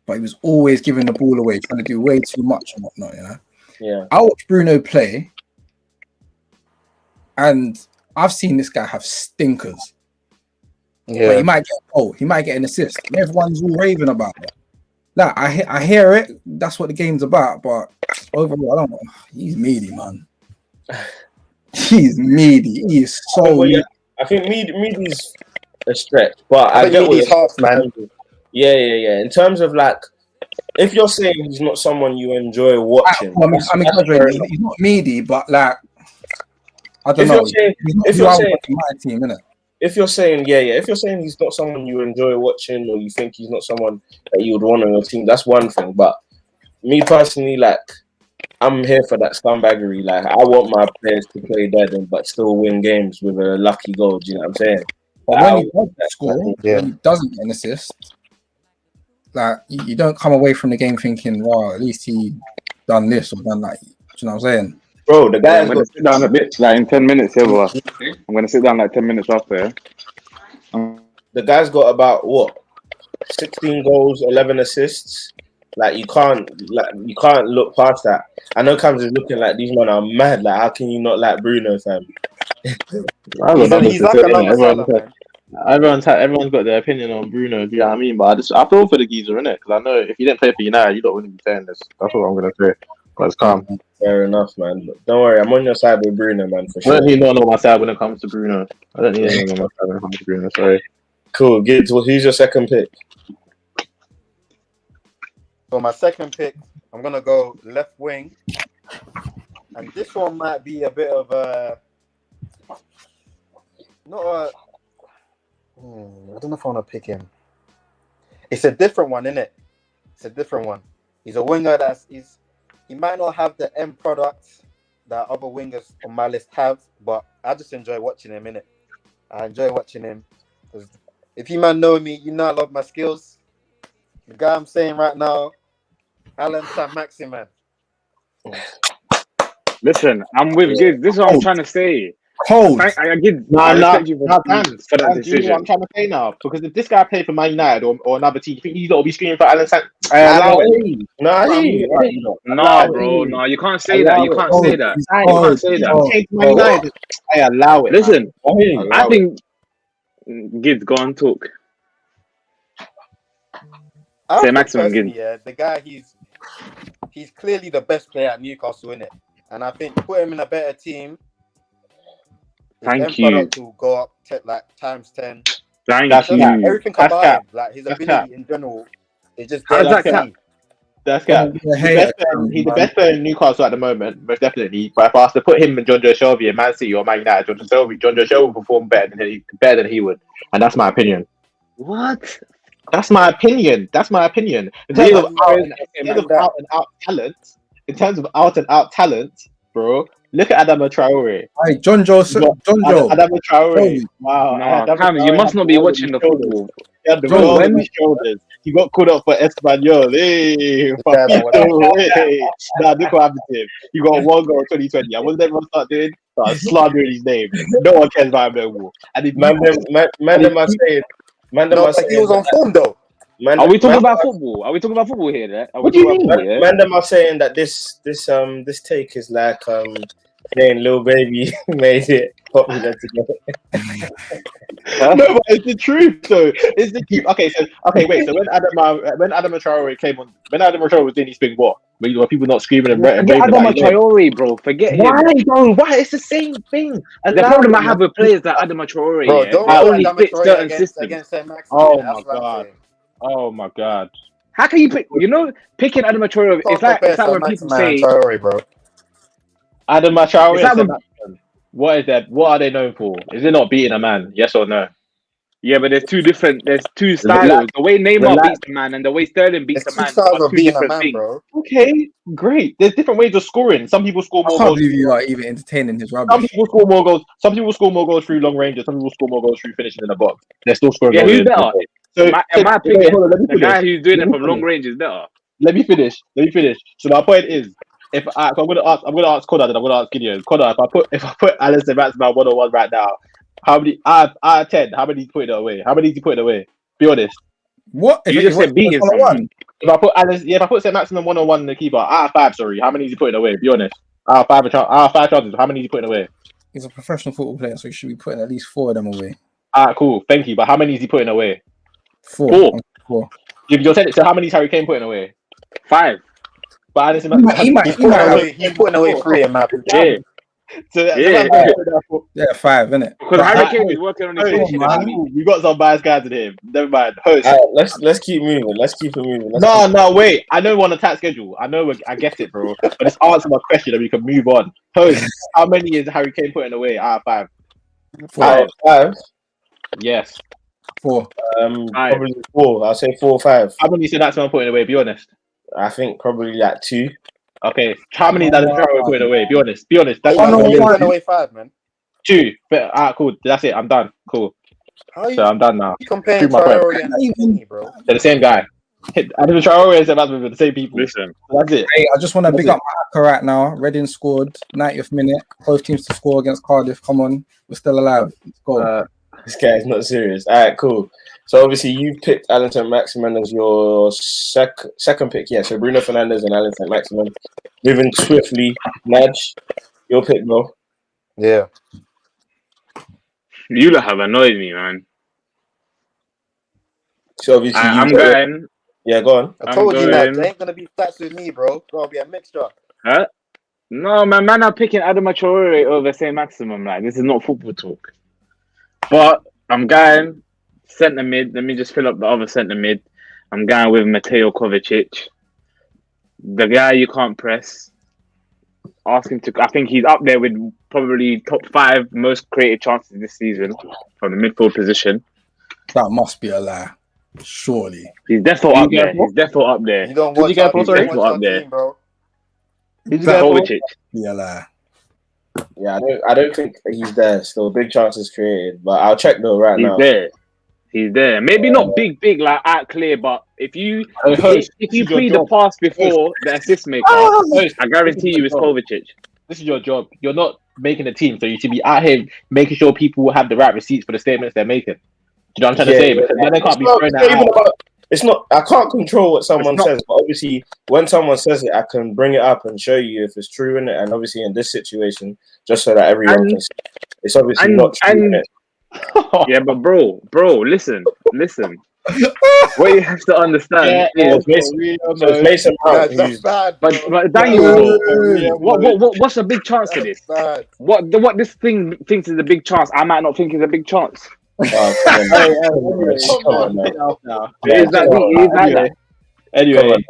but he was always giving the ball away, trying to do way too much and whatnot, you know? Yeah. I watched Bruno play, and I've seen this guy have stinkers. Yeah. But he might get an assist. And everyone's all raving about it. Like, I hear it, that's what the game's about, but overall, I don't know. He's meaty, man. He's meaty. He is so yeah, I think meaty's a stretch, but I get what he's half, man. Yeah. In terms of like, if you're saying he's not someone you enjoy watching, I'm exaggerating. He's not meaty, but like, I don't know. If you're saying my team, innit? If you're saying if you're saying he's not someone you enjoy watching, or you think he's not someone that you would want on your team, that's one thing. But me personally, like, I'm here for that scumbaggery. Like, I want my players to play dead but still win games with a lucky goal. Do you know what I'm saying? But when he doesn't score, when he doesn't get an assist, like, you don't come away from the game thinking, well, at least he done this or done that. Do you know what I'm saying? Bro, the guy. I'm going to sit down a bit, like in 10 minutes here, bro. I'm going to sit down like 10 minutes after. The guy's got about, 16 goals, 11 assists. Like, you can't look past that. I know Cams is looking like these men are mad. Like, how can you not like Bruno, fam? He's like another Salah, man. Everyone's got their opinion on Bruno. Do you know what I mean? But I feel for the geezer, innit? Because I know if he didn't play for United, you don't wouldn't be saying this. That's what I'm gonna say. But it's calm. Fair enough, man. But don't worry, I'm on your side with Bruno, man, for sure. I don't need no one on my side when it comes to Bruno. I don't need anyone on my side when it comes to Bruno. Sorry. Cool. Gids, who's your second pick? So my second pick, I'm gonna go left wing, and this one might be a bit of a I don't know if I want to pick him. It's a different one, isn't it? It's a different one. He's a winger he might not have the end product that other wingers on my list have, but I just enjoy watching him, innit? I enjoy watching him because if you man know me, you know I love my skills. The guy I'm saying right now, Alan Saint-Maximin. Listen, I'm with Giz. This is what I'm trying to say. Cold. I respect you for that decision. You know what I'm trying to say now? Because if this guy played for Man United or another team, you think he's got to be screaming for Alan Sant? No, bro. No, you can't say that. You can't say that. You can't say that. I allow it. Listen, I think Giz, go on, talk. Say maximum, Giz. Yeah, the guy, he's clearly the best player at Newcastle, innit? And I think put him in a better team. Thank you. To go up times 10. Thank you. Like, everything combined, like his ability in general, it just That's good. He's the best player in Newcastle at the moment, most definitely. But if I was to put him and John Joe Shelby in Man City or Man United, John Joe Shelby would perform better than he would, and that's my opinion. What? That's my opinion. In terms of out and out talent, bro. Look at Adama Traore. Hey, John Joe. Adama Traore. Wow. Nah, Adama Cam, you Traore must had not the be world on watching his the shoulders. football. He had the Bro, world when- on his shoulders. He got called up for Espanyol. Hey, Yeah, man, what hey. Nah, look what happened to him. He got 1 goal in 2020. And what did everyone start doing? Start slandering his name. No one cares about him no more. And if Man, them are saying, No, but he was on form though. Are we talking about football? Are we talking about football here? Yeah? Are we What do you talking about mean? football, yeah? Man, them are saying that this take is like saying Lil Baby made it popular together. No, but it's the truth though. It's the truth. Okay, wait. So when Adama Traore came on, when Adama Traore was doing his thing, what? Were people not screaming and Forget raving Adama about his name? Traore, bro. Forget him. Why, bro? Why? It's the same thing. The problem I have with players like Adama Traore, Bro, yeah, don't they put only Adama fit Traore certain against systems. St. Maximin. Oh That's my what I'm god. saying. Oh my god. How can you pick? You know, picking Adama Traore. Can't It's like compare when people Saint-Maximin and say Traore, bro. Adama Traore It's like and when- St. What is that? What are they known for? Is it not beating a man? Yes or no? yeah, but there's two styles. The way Neymar Relax. beats the man and the way Sterling beats There's the two man styles are of two being a different man, things. bro. Okay, great. There's different ways of scoring. Some people score I more can't goals. believe you are even entertaining his Some rubbish. people score more goals. Some people score more goals through long ranges. Some people score more goals through finishing in the box. They're still scoring. Yeah, goals who's in better? So, In my opinion, hold on, let me the guy finish. who's doing Let it me from long finish. range is better. Let me finish. So my point is, if I'm gonna ask Connor, then I'm gonna ask Gideon. Connor, if I put Alisson Maximin 1-on-1 right now, how many out of 10? How many is he putting it away? How many is he putting it away? Be honest. What? You just said beating someone. If I put St. Maximin 1-on-1 in the keeper, out of 5, sorry, how many is he putting away? Be honest. Out of 5 chances, how many is he putting away? He's a professional football player, so he should be putting at least 4 of them away. Alright, cool, thank you. But how many is he putting away? 4. 4. So how many is Harry Kane putting away? 5. But Alisson He might He's putting away 3 in my opinion. Yeah. So Yeah. Yeah, 5, innit? Because Harry Kane is working on his finishing man. every week. We got some biased guys in here. Never mind. Host. Let's keep moving. Let's keep it moving. No, wait. I know we're on a tight schedule. I get it, bro. But just answer my question and we can move on. Host, how many is Harry Kane putting away out of 5? 4. 5. Yes. 4. Probably 4. I'll say 4 or 5. How many is that man putting away? Be honest. I think probably like 2. Okay. How many is that Traore putting away? Be honest. That's He's no, putting away 5, man. 2. But, cool. That's it. I'm done. Cool. How you So I'm done now. comparing Prove my point. Traore and Anthony, bro? They're the same guy. Adama Traore and St. Maximin are the same people. Listen, That's it. Hey, I just want to big up my hacker right now. Reading scored 90th minute. Both teams to score against Cardiff. Come on, we're still alive. Let's go. This guy's not serious. All right, cool. So obviously you picked Alisson Maximin as your second pick. Yeah, so Bruno Fernandes and Alisson Maximin. Moving swiftly, Nudge, your pick, bro. Yeah. you lot have annoyed me, man. So obviously I'm you going. Yeah, go on. I told you going- that. There ain't going to be stats with me, bro. It's going to be a mixture. Huh? No, man are picking Adama Traore over St. Maximum. Like, this is not football talk. But I'm going centre mid. Let me just fill up the other centre mid. I'm going with Mateo Kovacic. The guy you can't press. Ask him to. I think he's up there with probably top 5 most creative chances this season from the midfield position. That must be a lie. Surely. He's definitely up there. He's definitely up there. You don't Did watch you get our, a sorry? you don't watch our Up there. team, bro. Kovacic. Be a lie. Yeah, I don't think he's there. Still, big chances created, but I'll check though right now. He's there. Maybe not big like out clear, but if you Host, if you this is your pre the job. pass before the assist maker, Host, I guarantee you it's Kovacic. this is your job. You're not making a team, so you should be out here making sure people have the right receipts for the statements they're making. Do you know what I'm trying to say? Because then they can't be throwing that out. It's not. I can't control what someone says, but obviously, when someone says it, I can bring it up and show you if it's true in it. And obviously, in this situation, just so that everyone can see, it's obviously not true in it. Yeah, but bro, listen. What you have to understand is It's Mason Mount. That's bad. but Daniel, what's a big chance to this? Bad. What this thing thinks is a big chance, I might not think is a big chance. Oh, come on, man. It is like that. Anyway,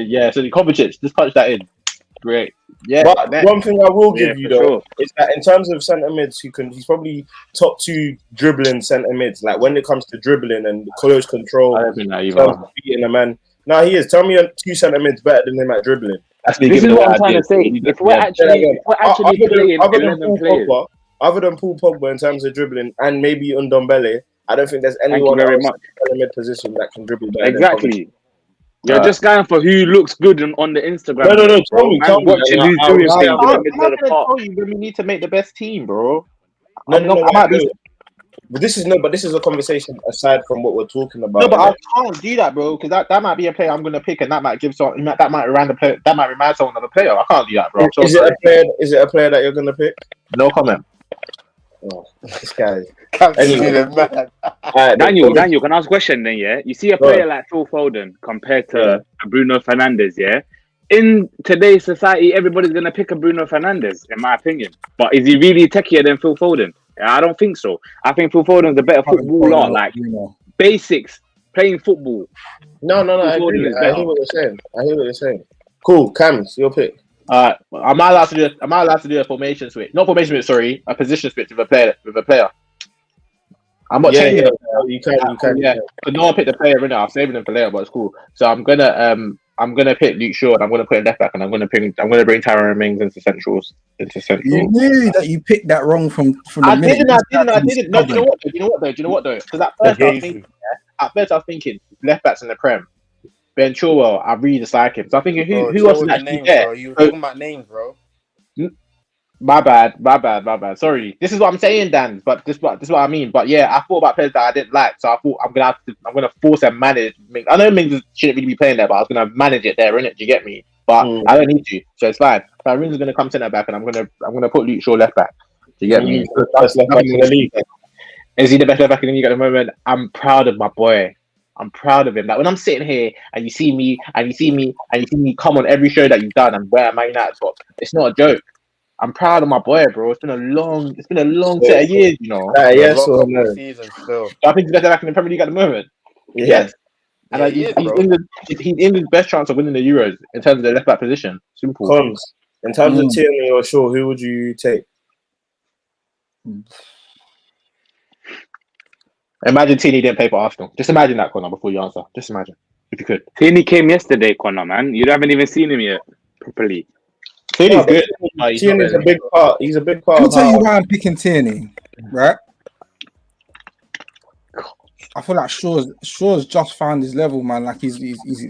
yeah. So the Kovacic, just punch that in. Great. Yeah, But one thing I will give you for though sure. is that in terms of centre mids, he's probably top 2 dribbling centre mids. Like when it comes to dribbling and close control, I don't think that in either. terms of beating a man. No, he is. Tell me 2 centre mids better than him at dribbling. That's me This giving is what away I'm trying to ideas. say. If we're actually playing Other than 11 Paul players, Pogba, other than Paul Pogba in terms of dribbling and maybe Ndombele, I don't think there's thank you anyone very else much. in the mid position that can dribble better than Pogba. Exactly. You're just going for who looks good on the Instagram. No. bro. Tell me. Watching who's doing I'll- things in the I'm middle not of the gonna park. tell you when we need to make the best team, bro. No, I might be. But this is a conversation aside from what we're talking about. No, but innit? I can't do that, bro, because that might be a player I'm gonna pick, and that might give someone that might remind someone of a player. I can't do that, bro. I'm so Is sorry. it a player that you're gonna pick? No comment. Oh, this guy. Can't Anyway. see the man. Daniel, can I ask a question then? Yeah, you see a player like Phil Foden compared to Bruno Fernandes. Yeah, in today's society, everybody's gonna pick a Bruno Fernandes, in my opinion. But is he really techier than Phil Foden? I don't think so. I think Phil Foden's a better footballer, like basics, playing football. No. I agree. I hear what you're saying. Cool, Cams, your pick. Am I allowed to do a formation switch? Not formation switch, sorry, a position switch with a player. I'm not changing it. You can. Yeah, but no one picked the player right now. I'm saving them for later, but it's cool. So I'm gonna pick Luke Shaw, and I'm gonna put him left back, and I'm gonna bring Tyrone Mings into central. You knew that you picked that wrong from the I minute. didn't. No, do you know what though? Because at first I was thinking left backs in the Prem. Ben Chilwell, I really dislike him. So I'm thinking who else is actually there? Bro. You were talking about names, bro. My bad. Sorry. This is what I'm saying, Dan. But this is what I mean. But yeah, I thought about players that I didn't like, so I thought I'm gonna force and manage. I know Mings shouldn't really be playing there, but I was gonna manage it there, innit? Do you get me? But I don't need to, so it's fine. Tyrone is gonna come centre back, and I'm gonna put Luke Shaw left back. Do you get me? Best left back in the league. Is he the best left back in the league at the moment? I'm proud of my boy. I'm proud of him. Like when I'm sitting here and you see me come on every show that you've done and wear my United top, it's not a joke. I'm proud of my boy, bro. It's been a long set of years, you know. Season still. I think he's better back in the Premier League at the moment. Yes. And he's in his best chance of winning the Euros in terms of the left back position. Simple. Cons. In terms of Tierney or Shaw, who would you take? Imagine Tierney didn't play for Arsenal. Just imagine that, Connor, before you answer. Just imagine, if you could. Tierney came yesterday, Connor, man. You haven't even seen him yet properly. Tierney's good. Tierney's a big part. He's a big part. Let me tell you why I'm picking Tierney, right? I feel like Shaw's just found his level, man. Like he's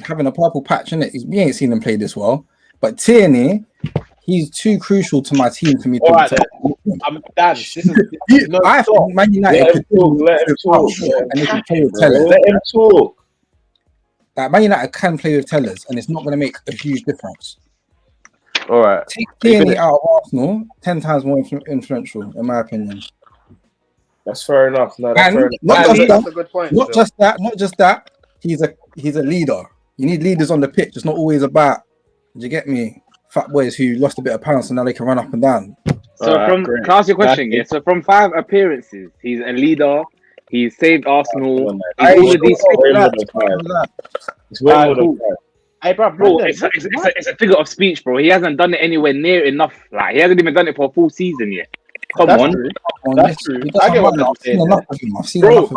having a purple patch in it. We ain't seen him play this well, but Tierney, he's too crucial to my team for me to. I'm done. This is I think Man United let him talk. and they can play with tellers. Let him talk. Like Man United can play with tellers, and it's not going to make a huge difference. All right. Take Tierney out of Arsenal, 10 times more influential, in my opinion. That's fair enough. No, that's fair enough. That's a good point. Not just that. He's a leader. You need leaders on the pitch. It's not always about. Do you get me? Fat boys who lost a bit of pounds, so now they can run up and down. So can I ask you a question? Yeah. So from 5 appearances, he's a leader. He's saved Arsenal. All of these It's way more than 5. Hey, bro, it's a figure of speech, bro. He hasn't done it anywhere near enough. Like he hasn't even done it for a full season yet. Come on. That's true. I get what you're saying. Bro,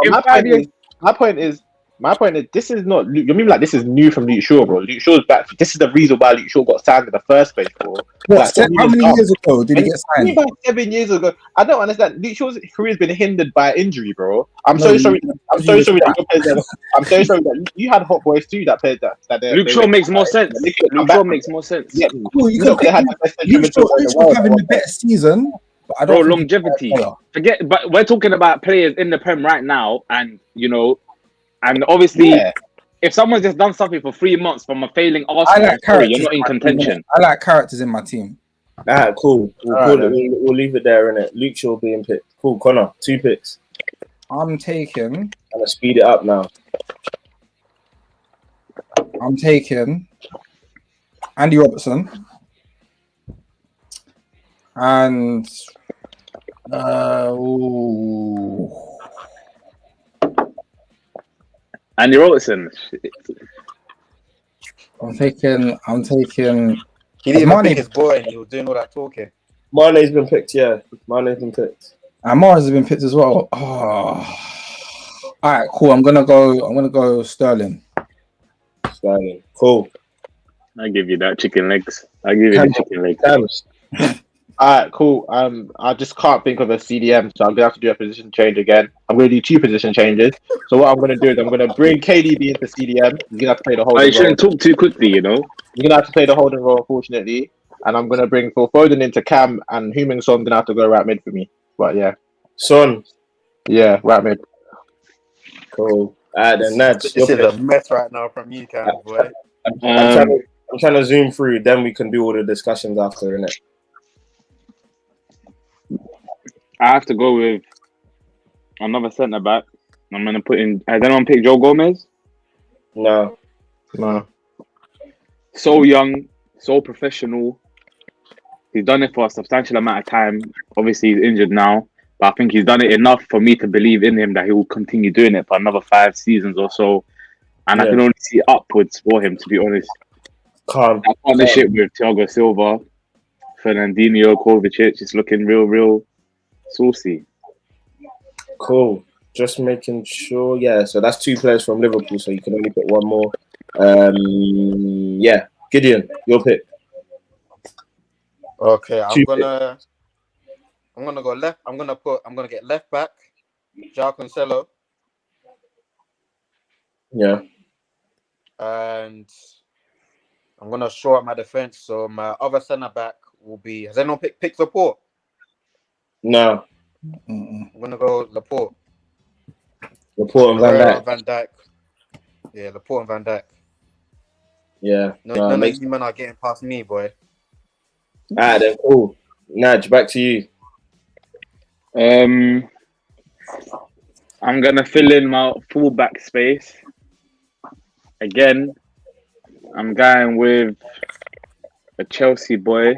my point is, this is not. You mean like this is new from Luke Shaw, bro? Luke Shaw's back. This is the reason why Luke Shaw got signed in the first place, bro. How many years ago did he get signed? About 7 years ago. I don't understand. Luke Shaw's career has been hindered by injury, bro. I'm so sorry that you had hot boys too that played that. Luke Shaw makes more sense. Luke Shaw makes more sense. Yeah, you could have Luke Shaw having the better season. I don't longevity. Forget, but we're talking about players in the Prem right now, and and obviously, if someone's just done something for 3 months from a failing Arsenal, you're not in contention. I like characters in my team. Alright, cool. We'll leave it there, innit? Luke Shaw being picked. Cool, Connor, 2 picks. I'm taking. I'm gonna speed it up now. I'm taking Andy Robertson and Andy Robertson. I'm taking He didn't even Mane- pick his boy, and he was doing all that talking. Mane's been picked, yeah. Mane's been picked. And Mars has been picked as well. Oh. All right, cool. I'm gonna go Sterling. Sterling. Cool. I give you that chicken legs. I give you the chicken legs. Cams. Alright, cool. I just can't think of a CDM, so I'm gonna have to do a position change again. I'm gonna do 2 position changes. So what I'm gonna do is I'm gonna bring KDB into CDM. He's gonna have to play the Oh, holding you role. shouldn't talk too quickly, you know. You're gonna have to play the holding role, unfortunately. And I'm gonna bring Phil Foden into Cam, and Heung-min Son gonna have to go right mid for me. But yeah, Son. yeah, right mid. Cool. Alright then, Nats. This is a mess right now from you, Cam, boy. I'm trying to zoom through, then we can do all the discussions after, innit? I have to go with another centre back. I'm gonna put in. Has anyone picked Joe Gomez? No. No. So young, so professional. He's done it for a substantial amount of time. Obviously, he's injured now, but I think he's done it enough for me to believe in him that he will continue doing it for another 5 seasons or so. And I Yeah. can only see upwards for him, to be honest. Calm. That partnership with Thiago Silva, Fernandinho, Kovacic is looking real saucy. Cool. Just making sure. Yeah, so that's 2 players from Liverpool, so you can only pick one more. Yeah. Gideon, your pick. Okay, 2 I'm gonna go left. I'm gonna get left back, João Cancelo, Yeah. and I'm gonna shore up my defense. So my other centre back will be. Has anyone picked Laporte? No. Mm-mm. I'm gonna go Laporte. Laporte and Van Pereira, Dijk. Van Dijk. Yeah, Laporte and Van Dijk. Yeah. None of you men are getting past me, boy. Alright then, cool. Naj, back to you. I'm gonna fill in my fullback space again. I'm going with a Chelsea boy,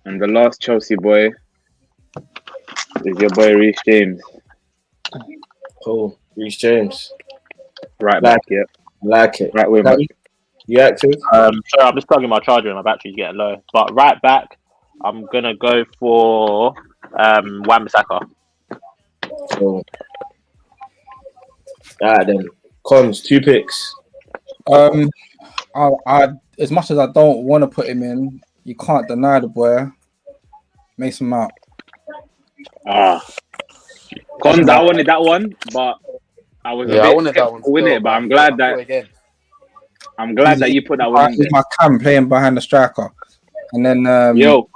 and the last Chelsea boy is your boy Reece James, Cool. Reece James. right back. Yeah, Like it. right wing back. You active? Sorry, I'm just plugging my charger and my battery's getting low. But right back, I'm gonna go for Wan-Bissaka. Cool. Alright then. Cons, 2 picks. I as much as I don't want to put him in, you can't deny the boy. Mason Mount. Cons, I wanted that one, but I was Yeah, I wanted that one. to win it. But I'm glad that you put that one in He's there. my cam playing behind the striker, and then Yo,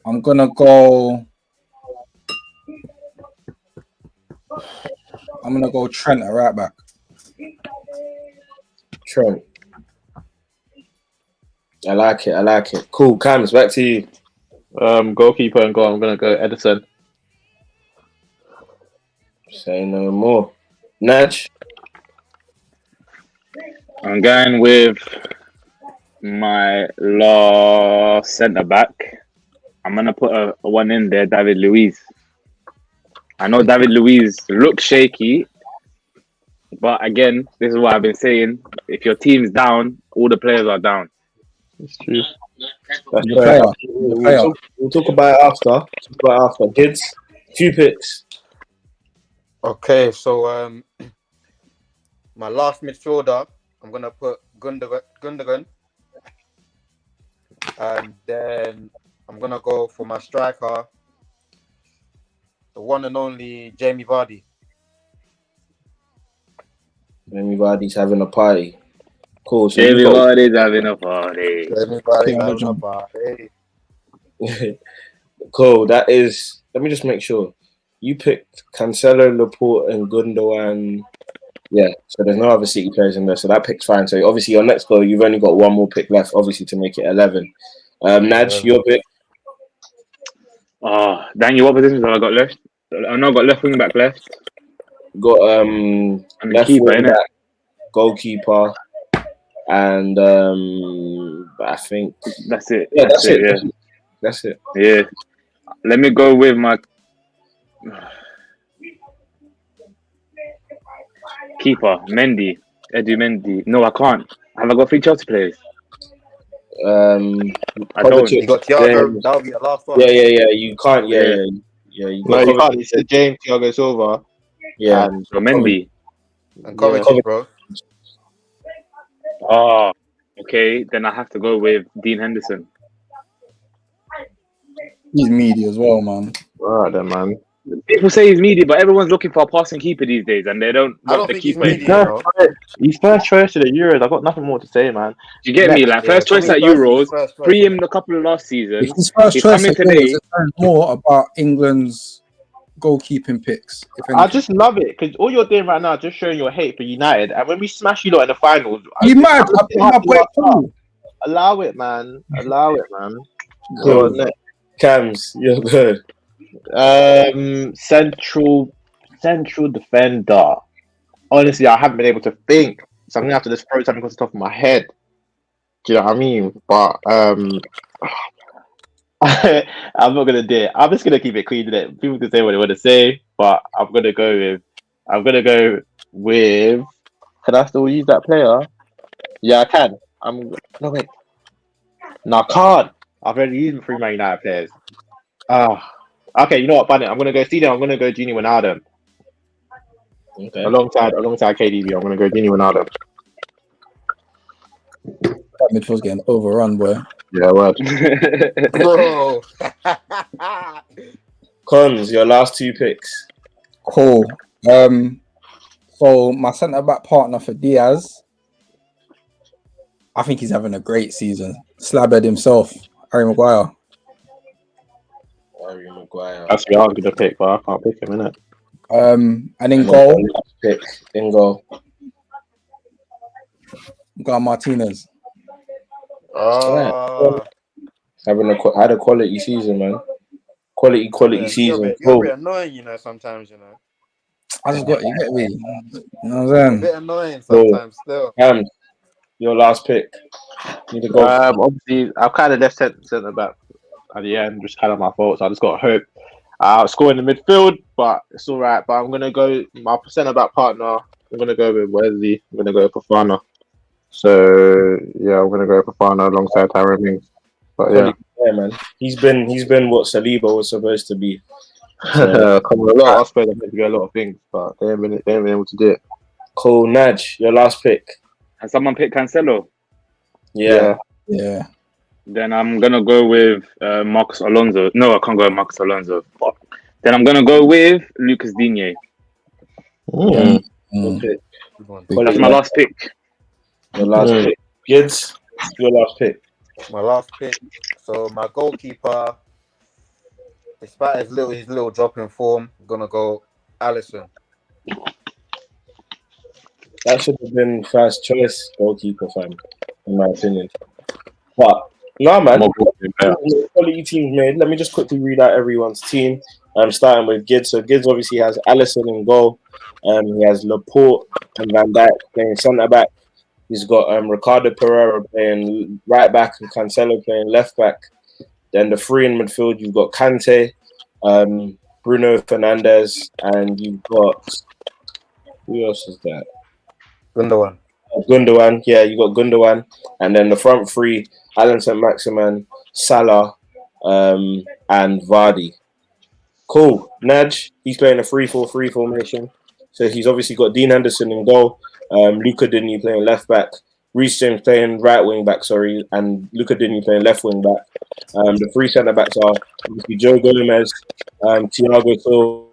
I'm gonna go Trent at right back. Trent. I like it. Cool. Cams, back to you. Goalkeeper and goal. I'm gonna go Edison. Say no more. Naj. I'm going with my last centre back. I'm gonna put a one in there, David Luiz. I know David Luiz looks shaky, but again, this is what I've been saying. If your team's down, all the players are down. It's true. That's The fair. player. We'll talk about it after. Kids, 2 picks. Okay, so my last midfielder, I'm gonna put Gundogan, and then I'm gonna go for my striker, the one and only Jamie Vardy. Everybody's having a party. Cool. So Everybody's having a party. Jamie Vardy, Yeah, having a party. Cool. That is. Let me just make sure. You picked Cancelo, Laporte, and Gundogan. Yeah. So there's no other City players in there. So that pick's fine. So obviously your next goal, you've only got one more pick left, obviously to make it 11. Naj, your pick. Daniel, what positions have I got left? I know I got left wing back left. Got And the left keeper, wing innit? back, goalkeeper, and I think That's it. yeah, that's it. Yeah. That's it. Yeah. Let me go with my keeper, Mendy. Edu Mendy. No, I can't. Have I got 3 Chelsea players? I don't. You got Thiago. That'll be the last one. Yeah. You can't. Yeah. You No, got you can't. He said James, Thiago Silva, Yeah. and So Mendy. Kovacic, bro. Oh, okay. Then I have to go with Dean Henderson. He's meaty as well, man. all right then, man. People say he's media, but everyone's looking for a passing keeper these days, and they don't I don't want the think he's keeper. media, you know. He's first choice to the Euros. I've got nothing more to say, man. Do you get me? Like first choice at Euros, First, free him a couple of last season. If his first He's choice coming at today. Euros, it turns more about England's goalkeeping picks. If I anything. just love it because all you're doing right now is just showing your hate for United. And when we smash you lot in the finals, You mad? I picked my boy too. allow it, man. Allow it, man. Cool. So, Cams, you're good. central defender. Honestly, I haven't been able to think, so I'm gonna have to just throw something off the top of my head. Do you know what I mean? But I'm not gonna do it. I'm just gonna keep it clean. That people can say what they want to say, but I'm gonna go with. Can I still use that player? Yeah, I can. No wait. No, I can't. I've already used 3 Man United players. Okay, you know what, Bunny? I'm gonna go see them. I'm gonna go Gini Wijnaldum. Okay. Alongside KDB, I'm gonna go Gini Wijnaldum. That midfield's getting overrun, boy. Yeah, word. Bro. Cons, your last 2 picks. Cool. So my centre back partner for Diaz, I think he's having a great season. Slabhead himself, Harry Maguire. Harry Maguire. That's what I was gonna pick, but I can't pick him, innit? And in goal, Pick in goal. got Martinez. Had a quality season, man. Quality season. You're a bit annoying, you know, sometimes, you know. I just got, you get me? You know what I'm A saying? bit annoying sometimes still. Your last pick. Need to go. Obviously, I've kind of left centre back at the end, just kind of my fault. So I just got to hope I'll score in the midfield, but it's all right. But I'm gonna go my centre back partner. I'm gonna go with Wesley. I'm gonna go with Fofana. So yeah, I'm gonna go with Fofana alongside Tyrone Mings. But yeah, man. He's been what Saliba was supposed to be. come on, a lot of us players have to do a lot of things, but they haven't been able to do it. Cool, Naj, your last pick. Has someone picked Cancelo? Yeah. Then I'm gonna go with Marcus Alonso. No, I can't go with Marcus Alonso. Fuck. Then I'm gonna go with Lucas Digne. Okay. That's my last pick. Your last pick. Gids, your last pick. My last pick. So my goalkeeper, despite his little drop in form, I'm gonna go Alisson. That should have been first choice goalkeeper, fam, in my opinion. But no, man. Quality teams made. Let me just quickly read out everyone's team. I'm starting with Gids. So Gids obviously has Alisson in goal. He has Laporte and Van Dijk playing centre back. He's got Ricardo Pereira playing right back and Cancelo playing left back. Then the 3 in midfield, you've got Kante, Bruno Fernandes, and you've got who else is that? Gundogan. Yeah, you got Gundogan, and then the front 3: Alan Saint-Maximin, Salah, and Vardy. Cool. Naj, he's playing a 3-4-3 formation. So he's obviously got Dean Henderson in goal, Luca Digne playing left back, Reece James playing right wing back, and Luca Digne playing left wing back. The 3 centre backs are obviously Joe Gomez, Thiago Silva,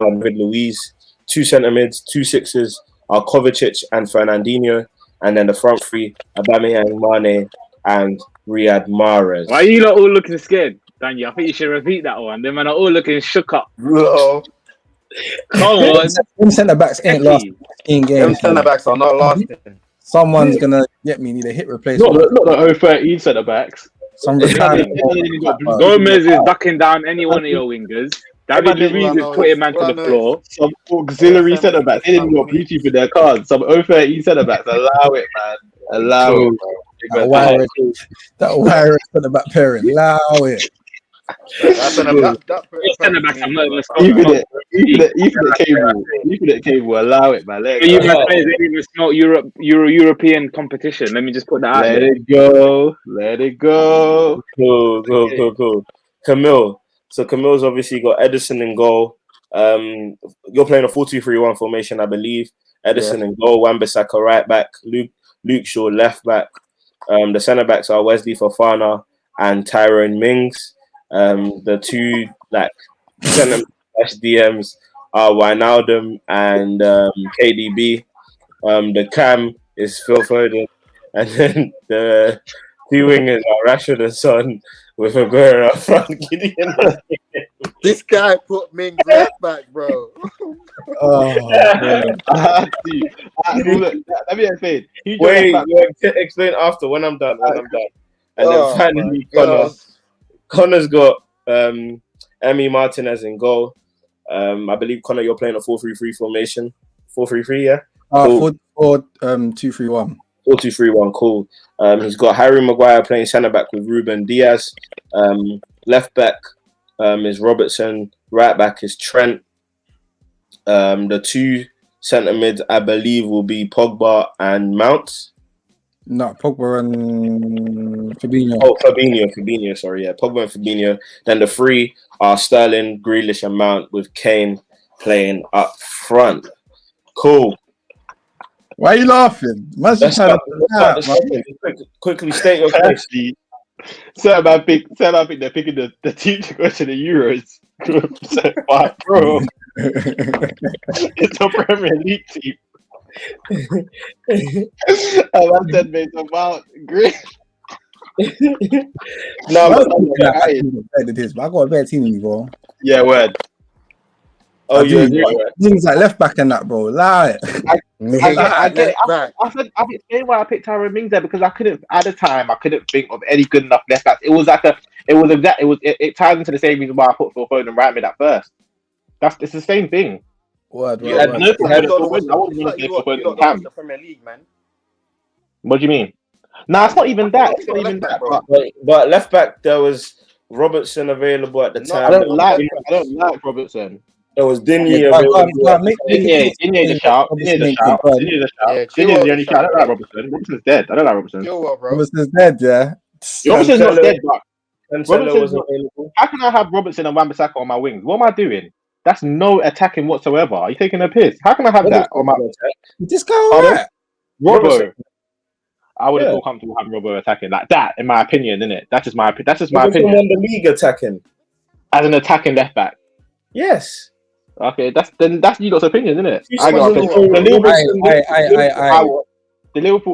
and David Luiz. 2 centre mids, 2 6s are Kovacic and Fernandinho, and then the front 3: Aubameyang, Mane, and Riyad Mahrez. Why are you lot all looking scared, Daniel? I think you should repeat that one. Them man are all looking shook up. Bro. Come on. Them centre backs ain't lasting 15 games. Them centre backs are not lasting. Someone's gonna need a hit replacement. Not the 013 centre backs. Some retirement. Gomez is ducking down any one of your wingers. David Luiz is putting man to the floor. Some auxiliary centre backs. They didn't got beauty for their cards. Some 013 centre backs. Allow it, man. Allow it. That wire centre back pairing. Allow it. Centre backs, I'm not even You couldn't cable. Allow it, man. Let You guys players didn't even smell European competition. Let me just put that out there. Let it go. Cool. Camille. So Camille's obviously got Edison in goal. You're playing a 4-2-3-1 formation, I believe. Edison in goal, Wan-Bissaka right back, Luke Shaw left back. The centre backs are Wesley Fofana and Tyrone Mings. The two centre DMs are Wijnaldum and KDB. The cam is Phil Foden, and then the two wingers are Rashford and Son with Aguero up front. Gideon. This guy put Mings left back, bro. Look, let me explain. Wait, explain after when I'm done. And then finally, Connor's got Emi Martinez in goal. I believe Connor, you're playing a 4-3-3 formation. 4-3-3, yeah. 4-2-3-1. 4-2-3-1, cool. He's got Harry Maguire playing centre back with Ruben Diaz. Left back is Robertson. Right back is Trent. The two centre mids, I believe, will be Pogba and Mount. No, Pogba and Fabinho. Oh, Fabinho. Sorry, yeah, Pogba and Fabinho. Then the three are Sterling, Grealish, and Mount with Kane playing up front. Cool. Why are you laughing? Quickly state your case. So I think they're picking the team to go to the Euros. Bro, it's a Premier League team. I said based on Mount, great. I got a better team than you, bro. Yeah, word. Oh, you things like left back and that, bro. Lie. I get it. I've explained why I picked Tyrone Mings there because I couldn't think of any good enough left backs. It ties into the same reason why I put Phil Foden right mid at first. It's the same thing. Word. You don't watch the Premier League, man. What do you mean? No, it's not even that. It's not even that, bro. But left back, there was Robertson available at the time. I don't like Robertson. There was Digne available. Dinier's a shout. Dinier's the only shout. I don't like Robertson. Robertson's dead. I don't like Robertson. Robertson's dead, yeah. Robertson's not dead, but how can I have Robertson and Wan-Bissaka on my wings? What am I doing? That's no attacking whatsoever. Are you taking a piss? How can I have that on my attack? This guy alright. Robbo. I would have felt comfortable having Robbo attacking like that, in my opinion, innit? That's just my opinion. Won the league attacking as an attacking left back. Yes. Okay, that's you lot's opinion, isn't it? The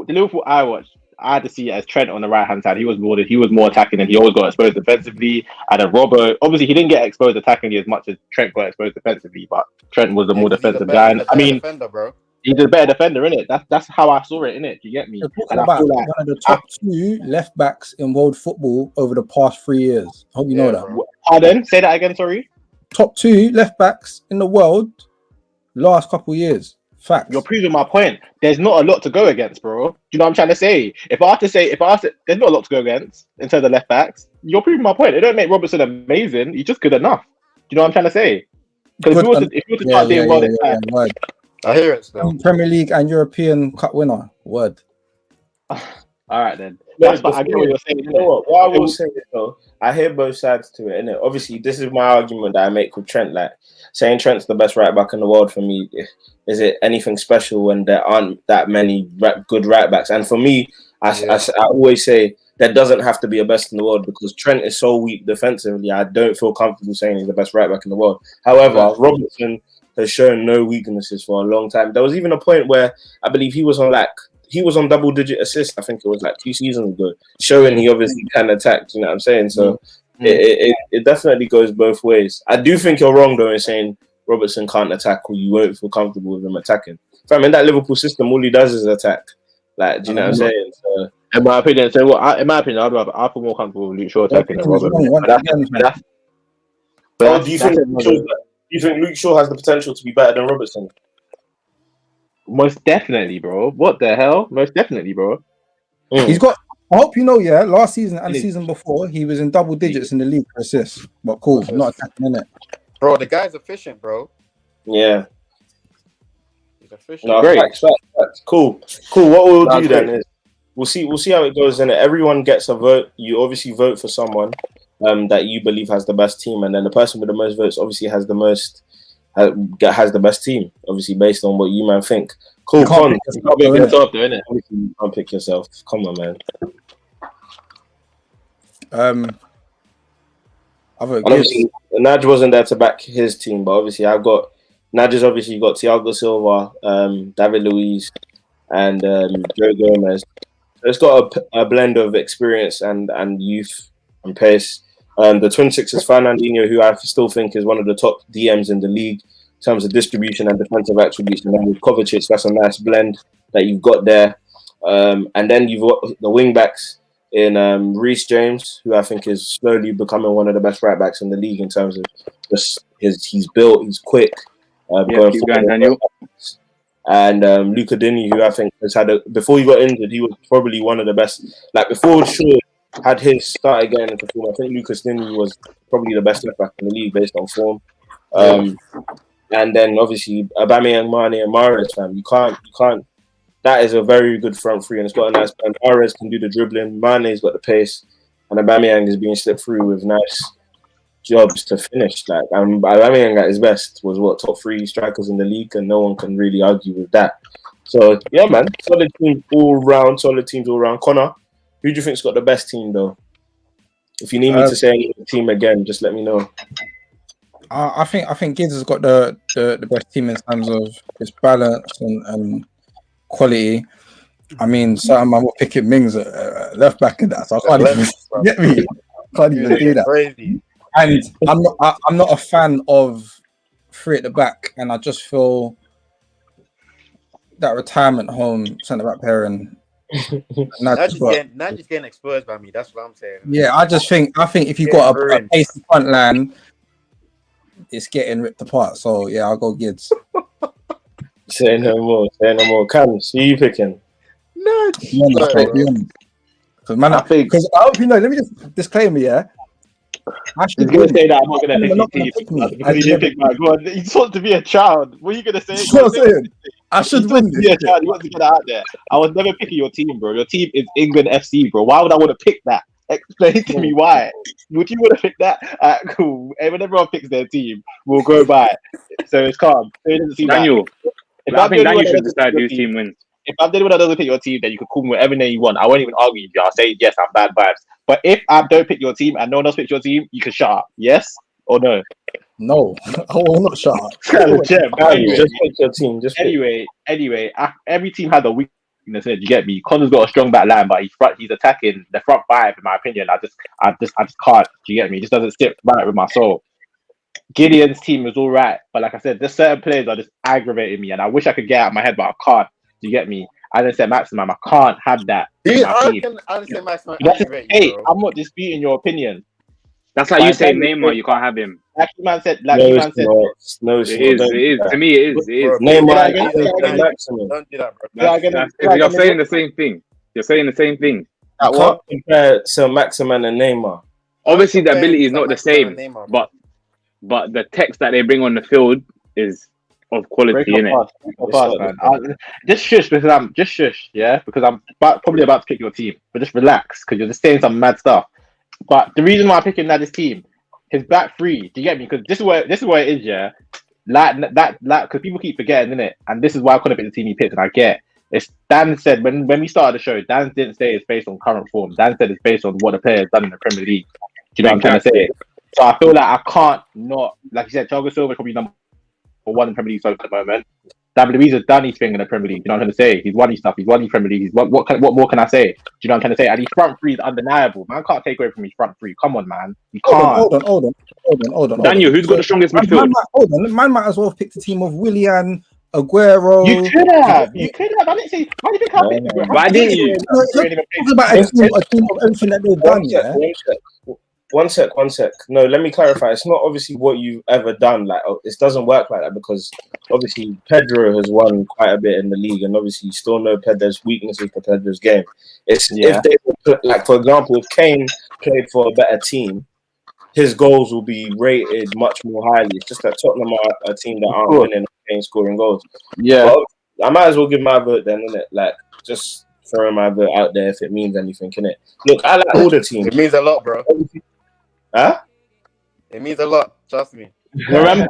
Liverpool I watched, I had to see it as Trent on the right hand side. He was more attacking, and he always got exposed defensively. And then Robbo, obviously, he didn't get exposed attackingly as much as Trent got exposed defensively, but Trent was the more defensive guy. I mean, defender, he's a better defender, innit? That's how I saw it, innit? Do you get me? And I feel like one of the top two left backs in world football over the past 3 years. I hope you know that. Pardon? Say that again. Sorry. Top two left backs in the world last couple years. Facts. You're proving my point. There's not a lot to go against, bro. Do you know what I'm trying to say? If I have to say, there's not a lot to go against in terms of left backs. You're proving my point. It don't make Robertson amazing. He's just good enough. Do you know what I'm trying to say? Because if you were to start doing well, I hear it still. Premier League and European Cup winner. Word. All right then. I get what you're saying. You know what I will say is though, I hear both sides to it, innit? Obviously, this is my argument that I make with Trent. Like saying Trent's the best right back in the world for me. Is it anything special when there aren't that many good right backs? And for me, I always say there doesn't have to be a best in the world because Trent is so weak defensively. I don't feel comfortable saying he's the best right back in the world. However, Robertson has shown no weaknesses for a long time. There was even a point where I believe he was on double-digit assists. I think it was like 2 seasons ago, showing he obviously can attack. You know what I'm saying? So it definitely goes both ways. I do think you're wrong though in saying Robertson can't attack or you won't feel comfortable with him attacking. Fam, in that Liverpool system, all he does is attack. Like, do you know what I'm saying? So, in my opinion, I feel more comfortable with Luke Shaw attacking than Robertson. Do you think Luke Shaw has the potential to be better than Robertson? Most definitely, bro. What the hell? Most definitely, bro. He's got I hope you know, yeah, last season and the season before, he was in double digits in the league for assists. But cool, not attacking in it. Bro, the guy's efficient, bro. Yeah. He's efficient. No, Great. facts. Cool. What we'll do then is we'll see how it goes. And everyone gets a vote. You obviously vote for someone that you believe has the best team, and then the person with the most votes obviously has the best team. Obviously, based on what you man think. Cool. You can't pick yourself, though, innit? Obviously, you can't pick yourself. Come on, man. I vote And obviously, Naj wasn't there to back his team, but obviously, Naj has obviously got Thiago Silva, David Luiz, and Joe Gomez. So it's got a blend of experience and youth and pace. The Twin Sixers, Fernandinho, who I still think is one of the top DMs in the league in terms of distribution and defensive attributes. And then with Kovacic, that's a nice blend that you've got there. And then you've got the wing backs in Reece James, who I think is slowly becoming one of the best right backs in the league in terms of just he's built, he's quick. Keep going, Daniel. And Luka Dini, who I think has before he got injured, he was probably one of the best. Like before Shaw had his start again into form, I think Lucas Dini was probably the best left back in the league based on form. And then obviously Aubameyang, Mane, and Mahrez, fam. You can't. That is a very good front three, and it's got a nice plan. Mahrez can do the dribbling, Mane's got the pace, and Aubameyang is being slipped through with nice jobs to finish. Like Aubameyang at his best was top 3 strikers in the league, and no one can really argue with that. So yeah, man, solid teams all round. Connor, who do you think's got the best team though? If you need me to say any team again, just let me know. I think Gibbs has got the best team in terms of its balance and quality. I mean, I'm picking Mings at left back in that, so I can't even get me. Can't even do that. Crazy. And I'm not a fan of 3 at the back, and I just feel that retirement home centre back pairing. Not just getting exposed by me. That's what I'm saying. Yeah, I think if you got a pacey front line, it's getting ripped apart. So yeah, I'll go Gibbs. Say no more. Cams, who are you picking? No, because I hope you know. Let me just disclaimer, yeah. I was going to say that I'm not going to pick you because you didn't pick my God. You want to be a child. What are you going to say? You know what I'm saying? I should win this. Be a child. You want to get out there. I was never picking your team, bro. Your team is England FC, bro. Why would I want to pick that? Explain to me why. Would you want to pick that? Cool. And when everyone picks their team, we'll go by. So it's calm. So it doesn't seem Daniel. I think Daniel should decide whose team wins. If I'm the only one that doesn't pick your team, then you can call me whatever name you want. I won't even argue with you. I'll say yes, I'm bad vibes. But if I don't pick your team and no one else picks your team, you can shut up. Yes or no? No, I will not shut up. Just pick your team. Anyway, every team has a weakness. You get me? Connor's got a strong back line, but he's attacking the front 5. In my opinion, I just can't. Do you get me? It just doesn't sit right with my soul. Gideon's team is all right, but like I said, there's certain players that are just aggravating me, and I wish I could get out of my head, but I can't. Do you get me? I didn't say Maximum. I can't have that. I understand Maximum. Hey, I'm not disputing your opinion. That's like you say Neymar, you can't have him. Like you man said. No, it is. To me, it is. Neymar, don't do that, bro. You're saying the same thing. You're saying the same thing. You can't compare Maximan and Neymar. Obviously, the ability is not the same, but the text that they bring on the field is of quality, innit? Just shush because I'm probably about to pick your team, but just relax because you're just saying some mad stuff. But the reason why I'm picking this team, his back 3, do you get me? Because this is where it is, yeah. Like because people keep forgetting, innit? And this is why I couldn't pick the team he picked, and I get. It's Dan said when we started the show, Dan didn't say it's based on current form. Dan said it's based on what the player's done in the Premier League. Do you know what I'm trying to say? So I feel like I can't not, like you said, Thiago Silva is probably number 1 in Premier League at the moment. David Luiz has done his thing in the Premier League. You know what I'm trying to say? He's won his stuff. He's won his Premier League. What more can I say? Do you know what I'm trying to say? And his front 3 is undeniable. Man can't take away from his front 3. Come on, man. You can't. Hold on. Daniel, who's got the strongest midfield? Man might as well have picked the team of Willian, Aguero. You could have. I didn't say. Why did you pick Aguero? Why didn't you? Talking about a team of everything that they've done, yeah. One sec. No, let me clarify. It's not obviously what you've ever done. Like, it doesn't work like that because obviously Pedro has won quite a bit in the league, and obviously you still know Pedro's weaknesses to Pedro's game. It's if they like, for example, if Kane played for a better team, his goals will be rated much more highly. It's just that Tottenham are a team that aren't winning and scoring goals. Yeah, but I might as well give my vote then, innit? Like, just throwing my vote out there if it means anything, innit? Look, I like all the teams. It means a lot, bro. Huh? It means a lot. Trust me.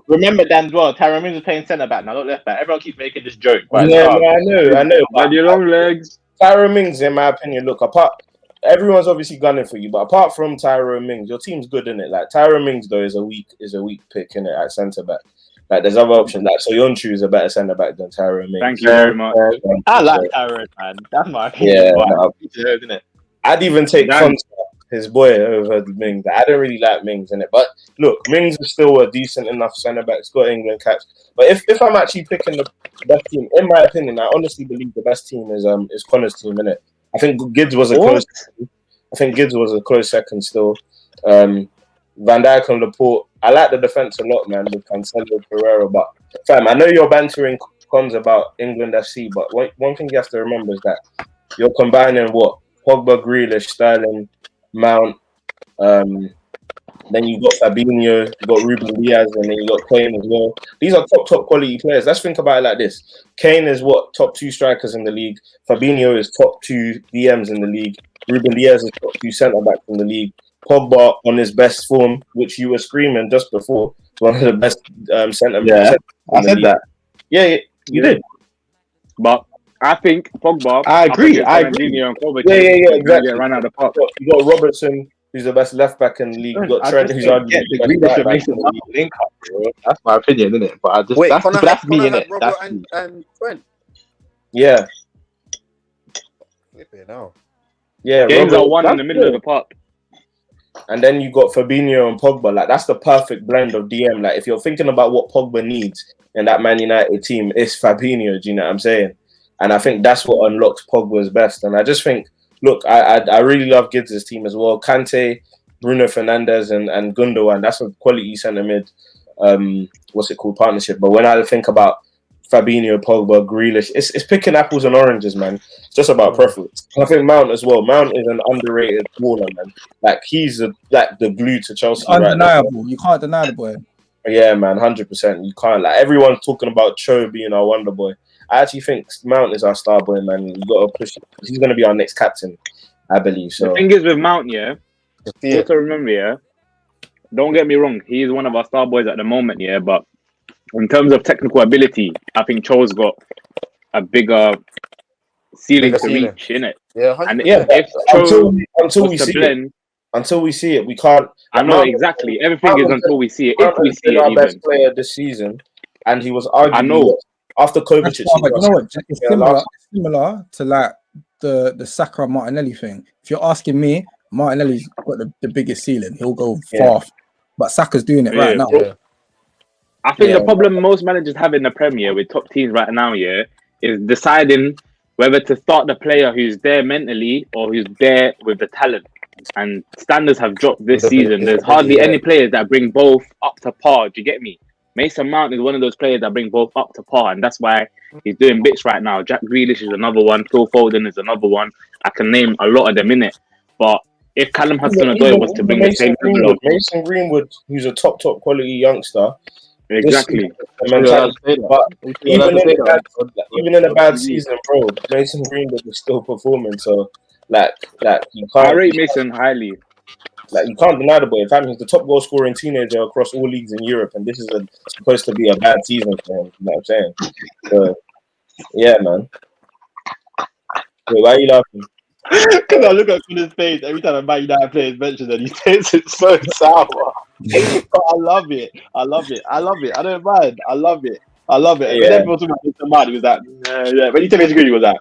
remember Dan as well. Tyrone Mings is playing centre back now, not left back. Everyone keeps making this joke. But Yeah, I know. But your long legs. Tyrone Mings, in my opinion, look, everyone's obviously gunning for you, but apart from Tyrone Mings, your team's good, innit? Like, Tyrone Mings, though, is a weak pick, innit, at centre back. Like, there's other options. Like, Soyuncu is a better centre back than Tyrone Mings. Thank you very much. I like Tyrone, man. That's my opinion. Yeah, but isn't it? I'd even take Conte, his boy, over Mings. I don't really like Mings, innit? But look, Mings is still a decent enough centre back. He's got England caps. But if I'm actually picking the best team, in my opinion, I honestly believe the best team is Connor's team, innit? I think Gibbs was a close. I think Gibbs was a close second still. Van Dijk and Laporte. I like the defense a lot, man, with Cancelo, Pereira. But fam, I know you're bantering cons about England FC, but one thing you have to remember is that you're combining what Pogba, Grealish, Sterling, Mount. Then you got Fabinho, you got Ruben Diaz, and then you got Kane as well. These are top quality players. Let's think about it like this: Kane is what, top 2 strikers in the league. Fabinho is top 2 DMs in the league. Ruben Diaz is top 2 centre backs in the league. Pogba on his best form, which you were screaming just before, one of the best centre backs. Yeah, I said that. Yeah, you did. But I think Pogba. I agree. Fernandinho and Kovacic, Yeah, exactly. Get run out of the park. You got Robertson, who's the best left back in the league. You got Trent, who's arguably the the best right back in Grealish the league. link up, bro. That's my opinion, isn't it? But I just Wait, that's me, Connor innit? had That's Robert me. and Trent. Yeah, Flip it now. yeah. Games Robert- are won in the middle of the park. And then you got Fabinho and Pogba. Like, that's the perfect blend of DM. Like, if you're thinking about what Pogba needs in that Man United team, it's Fabinho. Do you know what I'm saying? And I think that's what unlocks Pogba's best. And I just think, look, I really love Giggs' team as well. Kante, Bruno Fernandes, and Gundogan. That's a quality centre mid. Partnership. But when I think about Fabinho, Pogba, Grealish, it's picking apples and oranges, man. It's just about preference. I think Mount as well. Mount is an underrated baller, man. Like, he's the glue to Chelsea right now. Undeniable. You can't deny the boy. Yeah, man, 100%. You can't. Like, everyone's talking about Cho being our wonder boy. I actually think Mount is our star boy, man. You got to push. He's going to be our next captain, I believe. So The thing is with Mount, you have to remember, don't get me wrong, he is one of our star boys at the moment, but in terms of technical ability, I think Cho's got a bigger ceiling to reach, innit? Yeah, 100%. And if Cho until we was to see blend, it, until we see it, we can't. I know exactly. Everything is until we see it. If we see our it, best even. player this season, and he was arguably I know. after Kovacic. But you know what? It's similar to like the Saka Martinelli thing. If you're asking me, Martinelli's got the biggest ceiling. He'll go far, but Saka's doing it right now. Yeah. I think the problem most managers have in the Premier with top teams right now, is deciding whether to start the player who's there mentally or who's there with the talent. And standards have dropped this season. There's hardly any players that bring both up to par. Do you get me? Mason Mount is one of those players that bring both up to par, and that's why he's doing bits right now. Jack Grealish is another one. Phil Foden is another one. I can name a lot of them in it. But if Callum Hudson-Odoi was to bring the same level of Mason Greenwood, who's a top quality youngster, exactly. But even in a bad season, bro, Mason Greenwood is still performing. So, like you can't. I rate Mason highly. Like, you can't deny the boy. In fact, he's the top goal scoring teenager across all leagues in Europe, and this is supposed to be a bad season for him. You know what I'm saying? So, yeah, man. Wait, why are you laughing? Because I look at his face every time a Man United player is mentioned and he says it's so sour. But I love it. I don't mind. I love it. Yeah. When everyone talking about Mr. Man, he was like, yeah. When you tell me he was like,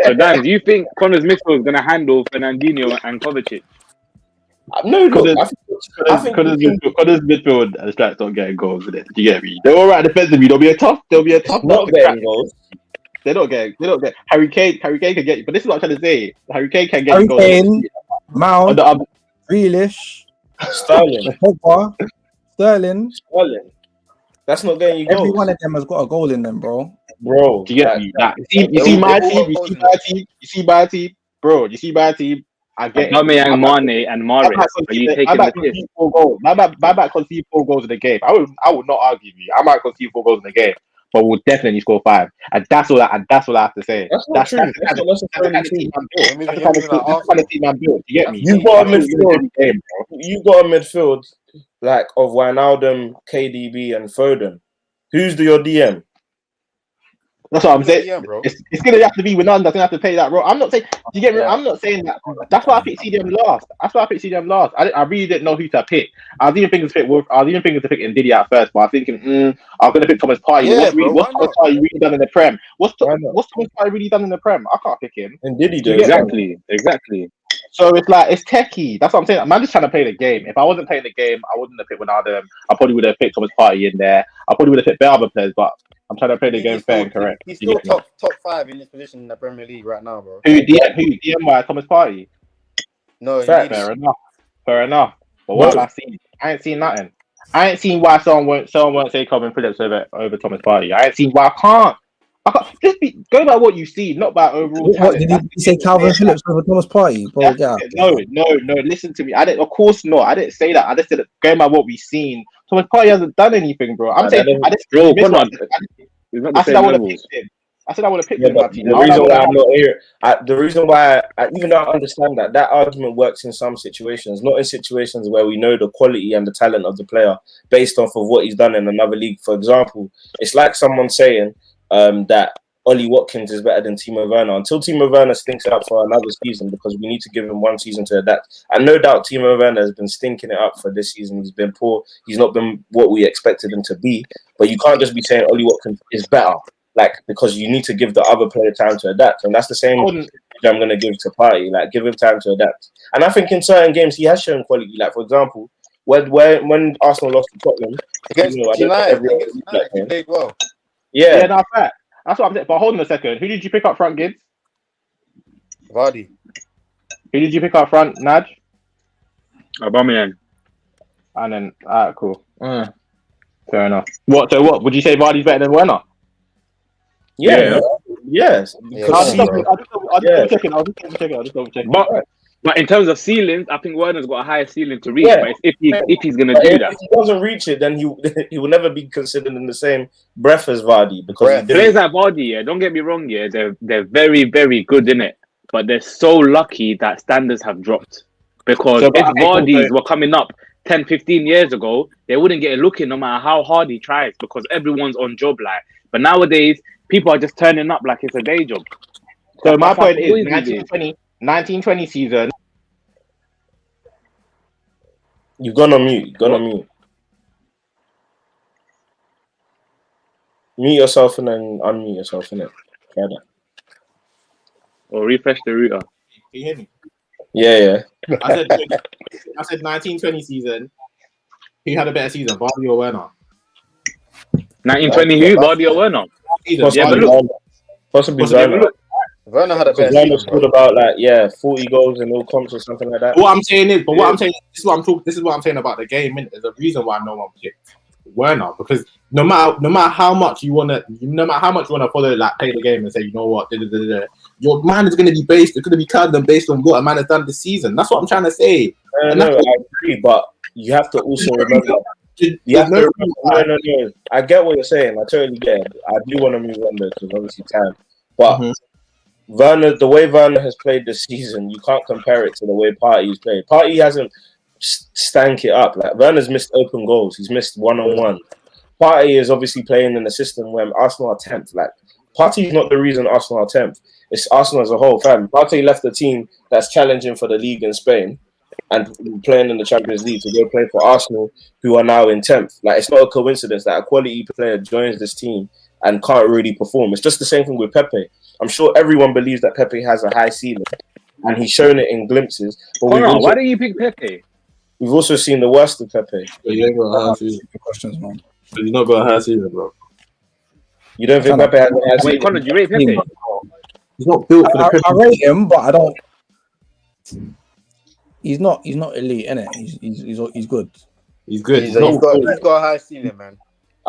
So, Dan, do you think Connors Mitchell is going to handle Fernandinho and Kovacic? No, look, I think Connors midfield and strikers don't get goals, isn't it? You get me? They're all right defensively. They'll be a tough. not getting goals. They don't get. Harry Kane can get you. But this is what I'm trying to say. Harry Kane can get Harry you goals. Kane, Mount, the other, Grealish, Sterling. Pogba, Sterling. Sterling. That's not getting you Every goals, one of them has got a goal in them, bro. bro. do you get me? Like, you see my team, you see my team, bro. You see my team. I get it. Aubameyang, Mane, and Mahrez. Are you taking the piss? My might concede 4 goals in the game. I would not argue with you. I might concede 4 goals in the game, but we'll definitely score 5. And that's all I have to say. That's not true. That's not necessarily true. That's the kind of team I'm built. You get me? You got a midfield. You got a midfield like of Wijnaldum, KDB, and Foden. Who's your DM? That's what I'm saying. Bro. It's gonna have to be Wijnaldum that's gonna have to play that role. I'm not saying. You get me? I'm not saying that. That's why I picked CDM last. I really didn't know who to pick. I was even thinking to pick Ndidi at first, but I was thinking, I'm gonna pick Thomas Partey. Yeah, what's Thomas Partey really done in the Prem? What's Thomas Partey really done in the Prem? I can't pick him. And did he do Exactly. So it's like it's techie. That's what I'm saying. I'm just trying to play the game. If I wasn't playing the game, I wouldn't have picked Wijnaldum. I probably would have picked Thomas Partey in there. I probably would have picked other players, but I'm trying to play the game fair and correct. He's still top 5 in this position in the Premier League right now, bro. Who DM by Thomas Partey? No, fair enough. But what have I seen? I ain't seen nothing. I ain't seen why someone won't say Calvin Phillips over Thomas Partey. I ain't seen why I can't. Just go by what you see, not by overall talent. Did you say Calvin Phillips over Thomas Partey? Bro, No, listen to me. Of course not. I didn't say that. I just said going by what we've seen. Thomas Partey hasn't done anything, bro. I said I would have picked him. I said I would have picked him. The reason why I'm not here, the reason why, even though I understand that argument works in some situations, not in situations where we know the quality and the talent of the player based off of what he's done in another league. For example, it's like someone saying that Ollie Watkins is better than Timo Werner until Timo Werner stinks it up for another season, because we need to give him 1 season to adapt. And no doubt Timo Werner has been stinking it up for this season. He's been poor. He's not been what we expected him to be. But you can't just be saying Ollie Watkins is better, because you need to give the other player time to adapt. And that's the same I'm going to give to Partey. Give him time to adapt. And I think in certain games he has shown quality. For example, when Arsenal lost to Tottenham, he played well. Yeah, that's fact. That's what I'm saying. But hold on a second. Who did you pick up front, Gids? Vardy. Who did you pick up front, Naj? Aubameyang. And then, alright, cool. Fair enough. What? So what? Would you say Vardy's better than Werner? Yeah. Yes. I'll just double check. But in terms of ceilings, I think Werner's got a higher ceiling to reach. But if he's gonna do that, if he doesn't reach it, then he will never be considered in the same breath as Vardy, because players like Vardy, don't get me wrong, they're very, very good in it, but they're so lucky that standards have dropped. Because if Vardys were coming up 10, 15 years ago, they wouldn't get a look in no matter how hard he tries, because everyone's on job But nowadays, people are just turning up like it's a day job. So my point is 1920 season. You've gone on mute. Mute yourself and then unmute yourself, innit? Try that. Or refresh the router. Can you hear me? Yeah. I said 1920 season. Who had a better season, Vardy or Werner? 1920 who? Vardy or Werner? Possibly Werner. Werner had a better season. Scored about 40 goals in all comps or something like that. What I'm saying is, this is what I'm saying about the game. There's a reason why no one picked Werner, because no matter how much you wanna follow, play the game and say, you know what, your man is gonna be based. It's gonna be colored based on what a man has done this season. That's what I'm trying to say. I agree, but you have to also remember. No. I get what you're saying. I totally get it. I do want to move on there because obviously time. But Werner, the way Werner has played this season, you can't compare it to the way Partey's played. Partey hasn't stank it up. Werner's missed open goals. He's missed one-on-one. Partey is obviously playing in a system where Arsenal are 10th. Partey's not the reason Arsenal are 10th. It's Arsenal as a whole. Partey left the team that's challenging for the league in Spain and playing in the Champions League to go play for Arsenal, who are now in 10th. It's not a coincidence that a quality player joins this team and can't really perform. It's just the same thing with Pepe. I'm sure everyone believes that Pepe has a high ceiling, and he's shown it in glimpses. But why do you pick Pepe? We've also seen the worst of Pepe. You ain't got a high season. Questions, man. He's not got a high season, bro. You don't think Pepe has a high season? Wait, Connor, do you rate Pepe? He's not built for the. I rate him, but I don't. he's not elite, innit? He's good. He's good. He's got a high ceiling, man.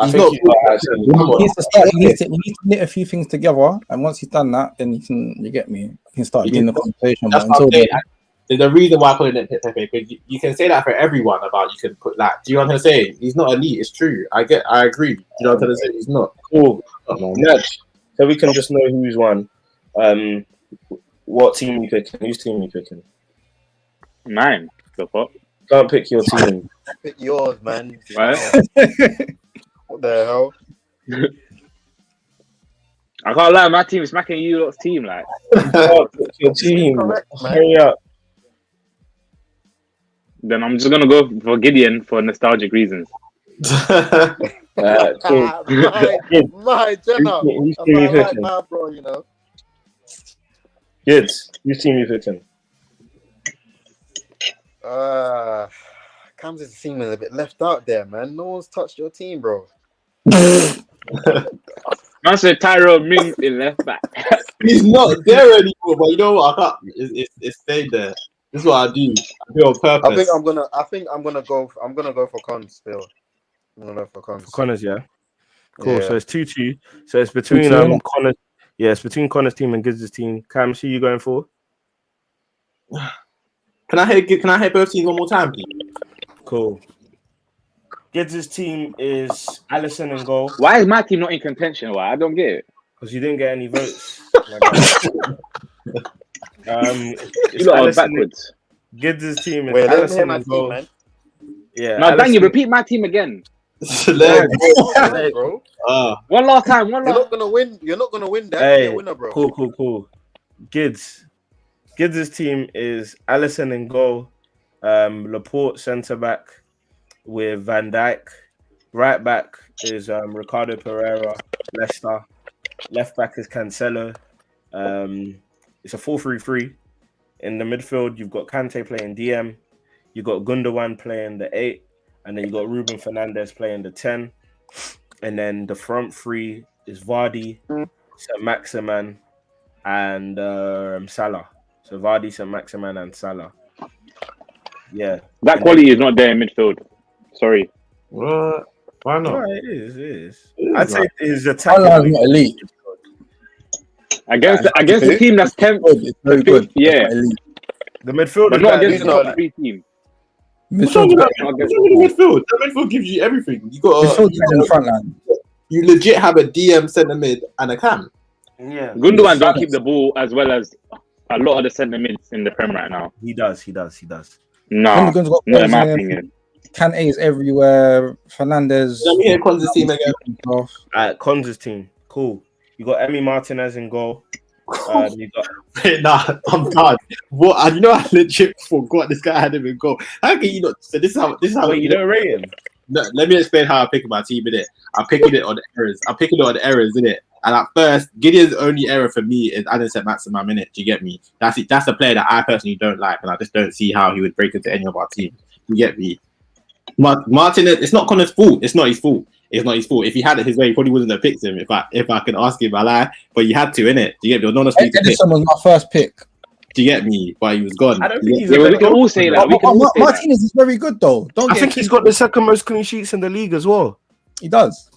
I think he's got He needs to start. He needs to knit a few things together, and once he's done that, then he can. You get me? He can start being the conversation. That's But until then, the reason why I put it in Pepe, because you can say that for everyone about you can put that. Do you know what I'm saying? He's not elite. It's true. I agree. Do you know what I'm saying? He's not. cool. Next, so we can just know who's won. What team you picking? Whose team you picking? Mine. The fuck? Can't pick your team. Pick yours, man. Right? What the hell? I can't lie, my team is smacking you lot's team, like. Can't pick your team. Correct, man. Hurry up. Then I'm just gonna go for Gideon for nostalgic reasons. Cool. My Jenna. Whose I team you like picking? my bro, you know. Good. Whose team you picking? Kansas seeming a bit left out there, man. No one's touched your team, bro. Man said Tyrone Ming in left back. He's not there anymore. But you know what? I can't. It's stayed there. This is what I do. I do on purpose. I think I'm gonna go for Cons still. I'm gonna go for Cons. Connors, yeah. Cool. Yeah. So it's 2-2. So it's between 2-2, Connors. Yeah, it's between Connors' team and Gibbs' team. Cam, who you going for? Can I hit both teams one more time, please? Cool. Gibbs' team is Allison in goal Why is my team not in contention? Why? I don't get it. because you didn't get any votes. You It's lot are Allison. backwards. Gibbs' team is Wait, let me hear Allison my in team, goal. man. Yeah. Now, dang Allison- you, repeat my team again. Bro. One last time. You're not gonna win. You're not gonna win that. Hey, You're a winner, bro. Cool. Gibbs' team is Allison in goal, Laporte centre back with Van Dijk. Right back is Ricardo Pereira, Leicester. Left back is Cancelo. It's a 4-3-3. In the midfield, you've got Kante playing DM. You got Gundogan playing the 8, and then you got Ruben Fernandes playing the 10. And then the front three is Vardy, St. Maximan, and Salah. So Vardy, St. Maximan, and Salah. Yeah. That quality is not there in midfield. Sorry. What? Why No, not? it is. I'd say his Salah's attacking. not elite. Against a team that's 10th. It's very good. Yeah. It's not elite. The midfield But is not better against the than top 3 team. What's wrong Midfield's with better. that? What's wrong with midfield? The midfield gives you everything. You got Midfield's better than the front line. you legit have a DM centre mid and a cam. Yeah. Gundogan don't keep the ball as well as a lot of the centre mids in the Prem right now. He does. No, Gundogan's got not in my goals in him. opinion. Kante is everywhere. Fernandez. Let me hear Con's team again. Cons' team. Cool. You got Emi Martinez in goal. You got Nah, I'm done. What? You know, I legit forgot this guy had him in goal. How can you not? So this is how. Wait, you don't rate him? No, let me explain how I pick my team in it. I'm picking it on the errors. I'm picking it on the errors in it. And at first, Gideon's only error for me is Alan said maximum in it. Do you get me? That's it. That's the player that I personally don't like, and I just don't see how he would break into any of our teams. You get me? Martinez, it's not Connor's fault. It's not his fault. It's not his fault. If he had it his way, he probably wouldn't have picked him. If I can ask him, I lie. But you had to, innit? Do you get me? There was no pick. Edison was my first pick. Do you get me? But he was gone. I don't think he's Yeah, a we better can all goalkeeper, say man. that. We can all say that. Martinez is very good though. I think he's got the second most clean sheets in the league as well. He does.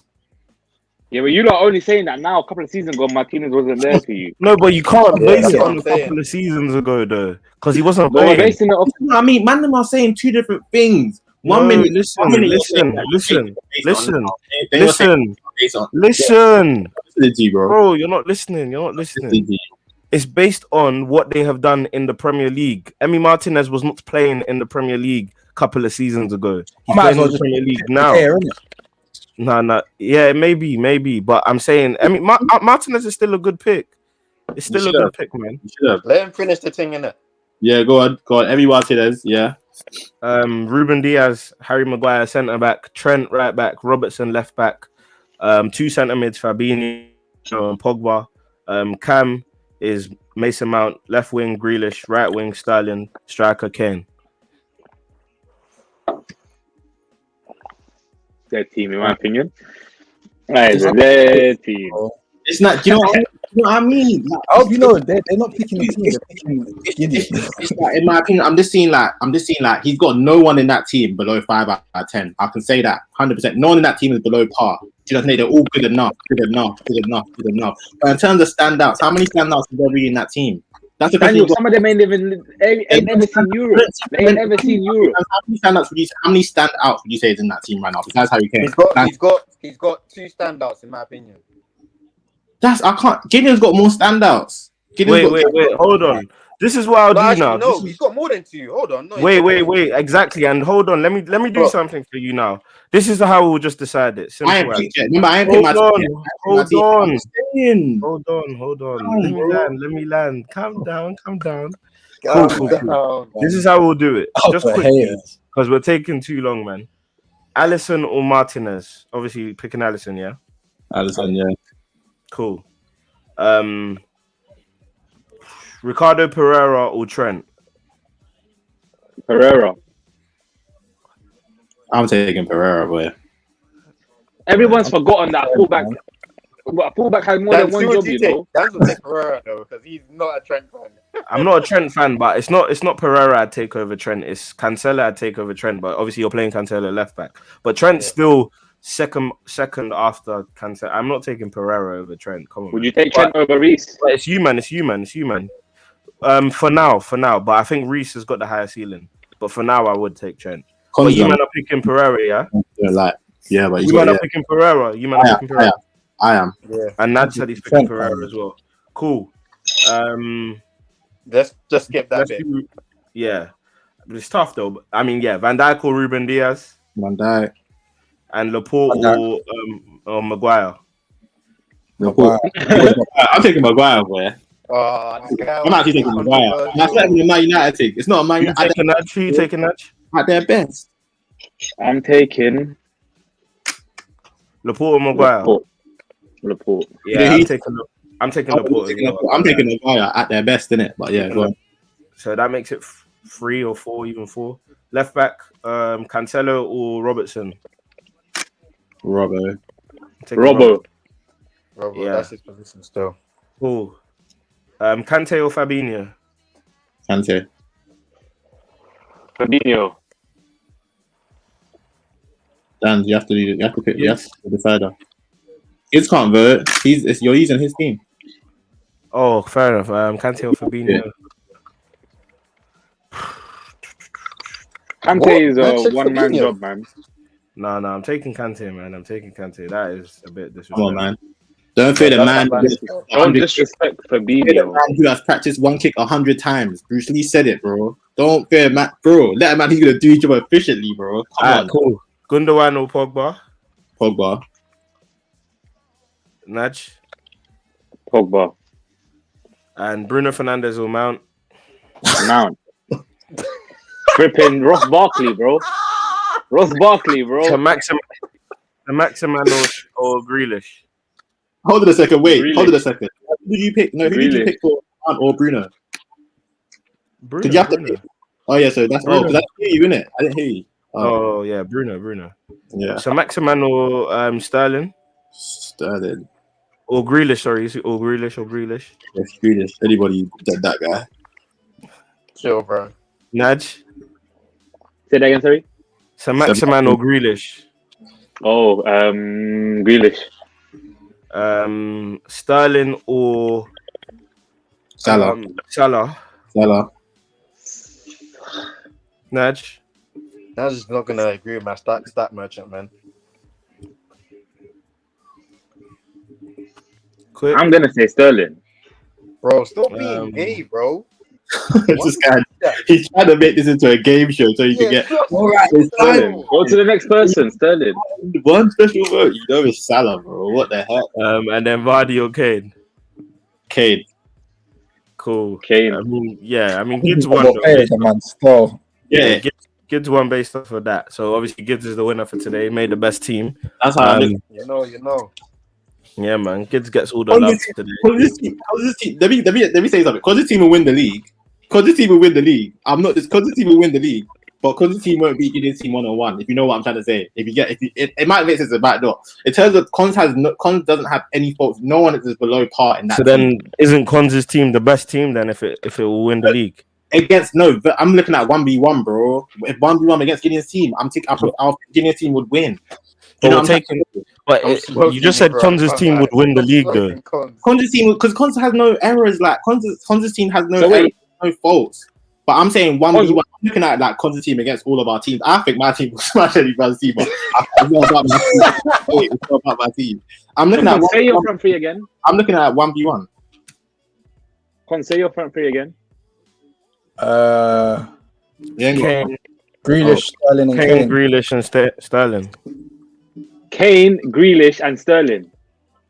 Yeah, but you're not only saying that now. A couple of seasons ago, Martinez wasn't there for you. No, but you can't Yeah, base that's it what on I'm a saying. couple of seasons ago though, because he wasn't But we're playing. basing it off. I mean, man, them are saying two different things. One No, minute, listen, one minute you're listen, saying that listen, based listen, on- they were saying based on- listen, Listen to you, bro. bro. You're not listening. Listen to you. It's based on what they have done in the Premier League. Emi Martinez was not playing in the Premier League a couple of seasons ago. He's Might playing as well in the just Premier League pick now. player, innit? No. Yeah, maybe. But I'm saying, Martinez is still a good pick. It's still a good pick, man. You should have. Let him finish the thing, innit? Yeah, go on. Emi Martinez, yeah. Ruben Diaz, Harry Maguire, centre back, Trent right back, Robertson left back, 2 centre mids, Fabinho and Pogba. Cam is Mason Mount, left wing Grealish, right wing Sterling, striker Kane. Their team, in my opinion. That is their team. It's not. Do you know what? You know what I mean? Like, I hope you know they're not picking the team. They're picking Gideon. it's like, in my opinion, I'm just seeing like he's got no one in that team below 5 out of 10. I can say that 100%. No one in that team is below par. Do you know what I mean? They're all good enough. But in terms of standouts, how many standouts is there really in that team? That's the Daniel, question. some of them ain't never seen Europe. They ain't never seen Europe. How many standouts would you say is in that team right now? Besides Harry Kane. He's got 2 standouts in my opinion. Gideon's got more standouts. Wait, hold on. This is what I'll do now. No, he's got more than 2. Hold on. No, Wait, exactly. And hold on, let me do something for you now. This is how we'll just decide it. Simple. Hold on. Let me land. Calm down. Cool. This is how we'll do it. Just quickly, because we're taking too long, man. Alisson or Martinez? Obviously picking Alisson, yeah? Alisson, yeah. Cool. Ricardo Pereira or Trent? Pereira. I'm taking Pereira, boy. Everyone's forgotten that fullback has more than one job, you know. That's what take Pereira though, because he's not a Trent fan. I'm not a Trent fan, but it's not Pereira I'd take over Trent. It's Cancelo I'd take over Trent. But obviously you're playing Cancelo left back. But Trent's still second after Cancelo. I'm not taking Pereira over Trent. Come on. Would you take Trent over Reece? It's you, man. For now. But I think Reece has got the higher ceiling. But for now, I would take Trent. But you man are picking Pereira, yeah? Yeah, but you man are picking Pereira. You man are picking Pereira. I am. Yeah. And Nad said he's picking Pereira as well. Cool. Let's just skip that bit. It's tough though. But, I mean, Van Dijk or Ruben Diaz. Van Dijk. And Laporte or Maguire. I'm taking Maguire, boy. I'm actually taking Maguire. That's not even a Man United thing. It's not a Man United. Who you taking Natch? At their best. I'm taking Laporte or Maguire. Laporte. Yeah, I'm taking Laporte. I'm taking Maguire at their best, innit? But yeah, go on. So that makes it 3 or 4, even 4. Left back, Cancelo or Robertson. Robbo. Yeah, that's his position still. Cool. Kante or Fabinho? Kante. Fabinho. Dan, you have to pick. Yes, the decider. Gibbs can't vote. You're using his team. Oh, fair enough. Kante or Fabinho? Kante is a one-man job, man. No, I'm taking Kante, man. That is a bit disrespectful. Come on, man. Don't fear the man. Don't disrespect Fabinho. The man who has practiced one kick 100 times. Bruce Lee said it, bro. Don't fear man, bro. Let a man who's gonna do his job efficiently, bro. Come on. Cool. Gundogan or Pogba? Pogba. Nudge. Pogba. And Bruno Fernandes or Mount? Flipping Ross Barkley, bro. The Maximan or Grealish? Hold on a second. Wait. Hold on a second. Who did you pick? No, who did you pick for Mount or Bruno? Did you have to pick? Oh yeah, so that's Bruno. That's you, innit? I didn't hear you. Oh yeah, Bruno. Yeah. So Maximan or Sterling? Sterling. Or Grealish, sorry. Or Grealish. Yes, Grealish. Anybody that guy. Chill, bro. Nudge. Say that again, sorry. So Maximan or Grealish? Oh, Grealish. Sterling or Salah. Salah. Nudge. I'm just not gonna agree with my stat merchant, man. Quick. I'm gonna say Sterling. Bro, stop being gay, bro. This guy, he's trying to make this into a game show so you can get. All right, Sterling. Go to the next person, Sterling. One special vote, you know, it's Salah, bro. What the heck? And then Vardy or Kane. Kane. Cool. Kane. I mean, Gibbs won. Man, still. Yeah. Gibbs won based off of that. So obviously Gibbs is the winner for today. Made the best team. That's how I look. You know. Yeah, man. Gibbs gets all the love today. This team, let me say something. Because this team will win the league. I'm not just because this team will win the league. but Con's team won't beat Gideon's team 1-on-1. If you know what I'm trying to say, it might make sense a backdoor. In terms of Cons doesn't have any faults. No one is below par in that. So then, isn't Cons' team the best team then? If it will win the league but I'm looking at 1v1, bro. If 1v1 against Gideon's team, our Gideon's team would win. You know, you just said Cons' team would win the league though. Cons' team, because Cons has no errors. Like Cons' team has no faults. But I'm saying 1v1. I'm looking at like Cons' team against all of our teams. I think my team will smash anybody's team. It's not about my team. It's not about my team. I'm looking at. Say your front three again. I'm looking at 1v1. Say your front three again. Kane, Grealish, Sterling, and Kane, Grealish, and Sterling. Kane, Grealish, and Sterling.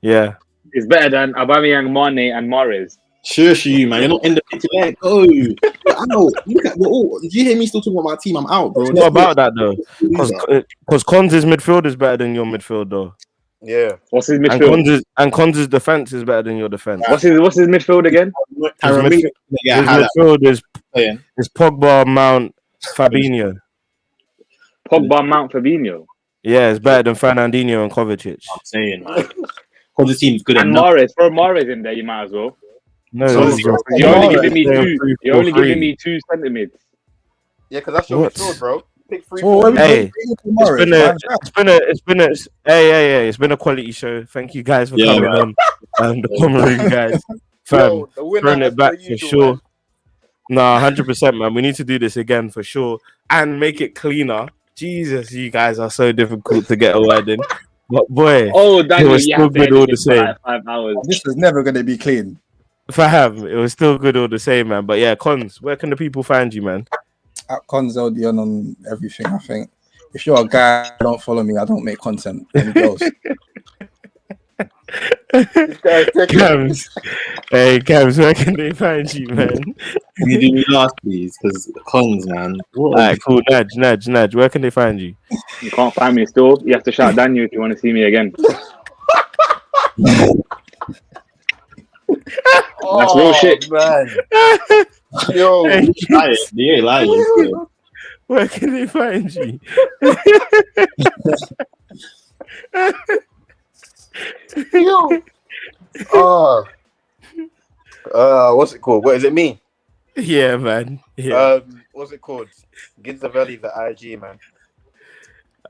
Yeah, is better than Aubameyang, Mane, and Mahrez. Shush you, man. You're not in the picture there. Go. I know. Look at did you hear me still talking about my team? I'm out, bro. It's not about that though. Because Cons' midfield is better than your midfield though. Yeah. What's his midfield? And Cons' defense is better than your defense. What's his midfield again? His midfield is Pogba, Mount, Fabinho. Pogba, Mount, Fabinho. Yeah, it's better than Fernandinho and Kovacic. I'm saying, man. Cons' team's good and enough. Mahrez, throw Mahrez in there, you might as well. No, you're only giving me two. You're only giving me 2 centre mids. Yeah, because that's your midfield, bro. Pick 3. Hey, it's been a quality show. Thank you guys for coming on. The Pomeroon guys, fam, throwing it back for sure. Nah, 100%, man. We need to do this again for sure and make it cleaner. Jesus, you guys are so difficult to get a word in. But boy, Daniel, it was still good all the same. Like 5 hours. This is never going to be clean. Fam, it was still good all the same, man. But yeah, Cons, where can the people find you, man? At Cons LDN on everything, I think. If you're a guy, don't follow me. I don't make content. Cams, hey Cams, where can they find you, man? Can you do me last, please? Because Cons, man. Alright, cool. Nudge. Where can they find you? You can't find me still. You have to shout Daniel if you want to see me again. That's real shit, man. Yo, you ain't lying. Where can they find you? Yo. What's it called? What is it? Me? Yeah, man. Yeah. What's it called? Gidzavelli, the IG, man.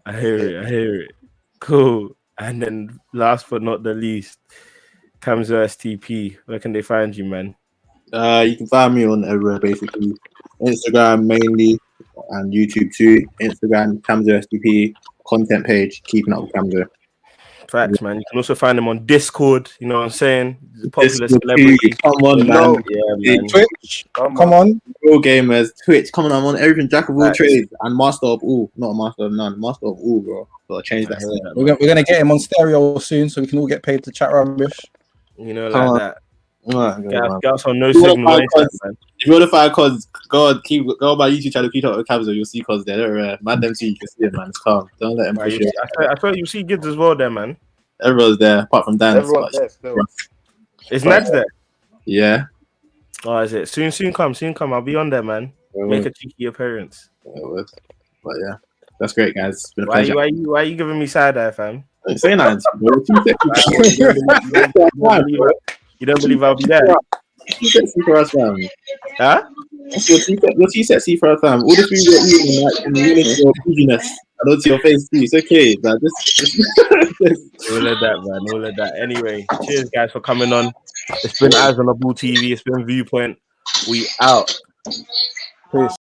I hear it. Cool. And then last but not the least, Kamzo STP. Where can they find you, man? You can find me on everywhere, basically. Instagram mainly, and YouTube too. Instagram, Kamzo STP, content page, keeping up with Kamzo. Facts, man. You can also find him on Discord. You know what I'm saying? He's a popular celebrity. Come on, man. Yeah, man. Twitch, come on. Real gamers, Twitch, come on. I'm on everything. Jack of all trades and master of all. Not master of none. Master of all, bro. Gotta change that. We're gonna get him on stereo soon, so we can all get paid to chat rubbish. You know, like that. Right, Gas on no signal. Man. If you want to find Cons, go on my YouTube channel, keep up with Kamzo. You'll see Cons there. They're man, them see you can see it, man. It's calm. Don't let him push you. I thought you see Gids as well there, man. Everyone's there, apart from Dan. Everyone's there still. Is Ned's there? Yeah. Oh, is it? Soon come. I'll be on there, man. Make a cheeky appearance. But yeah, that's great, guys. It's been a Why pleasure. are you giving me side eye, fam? Don't say that. You don't believe I'll be there? Too sexy for us, fam. Huh? You're too sexy for us, fam. All the food you're eating, like, in your bouginess. I don't see your face too. It's okay, but just all of that, man. All of that. Anyway, cheers, guys, for coming on. It's been Eyes on the Ball TV. It's been Viewpoint. We out. Peace.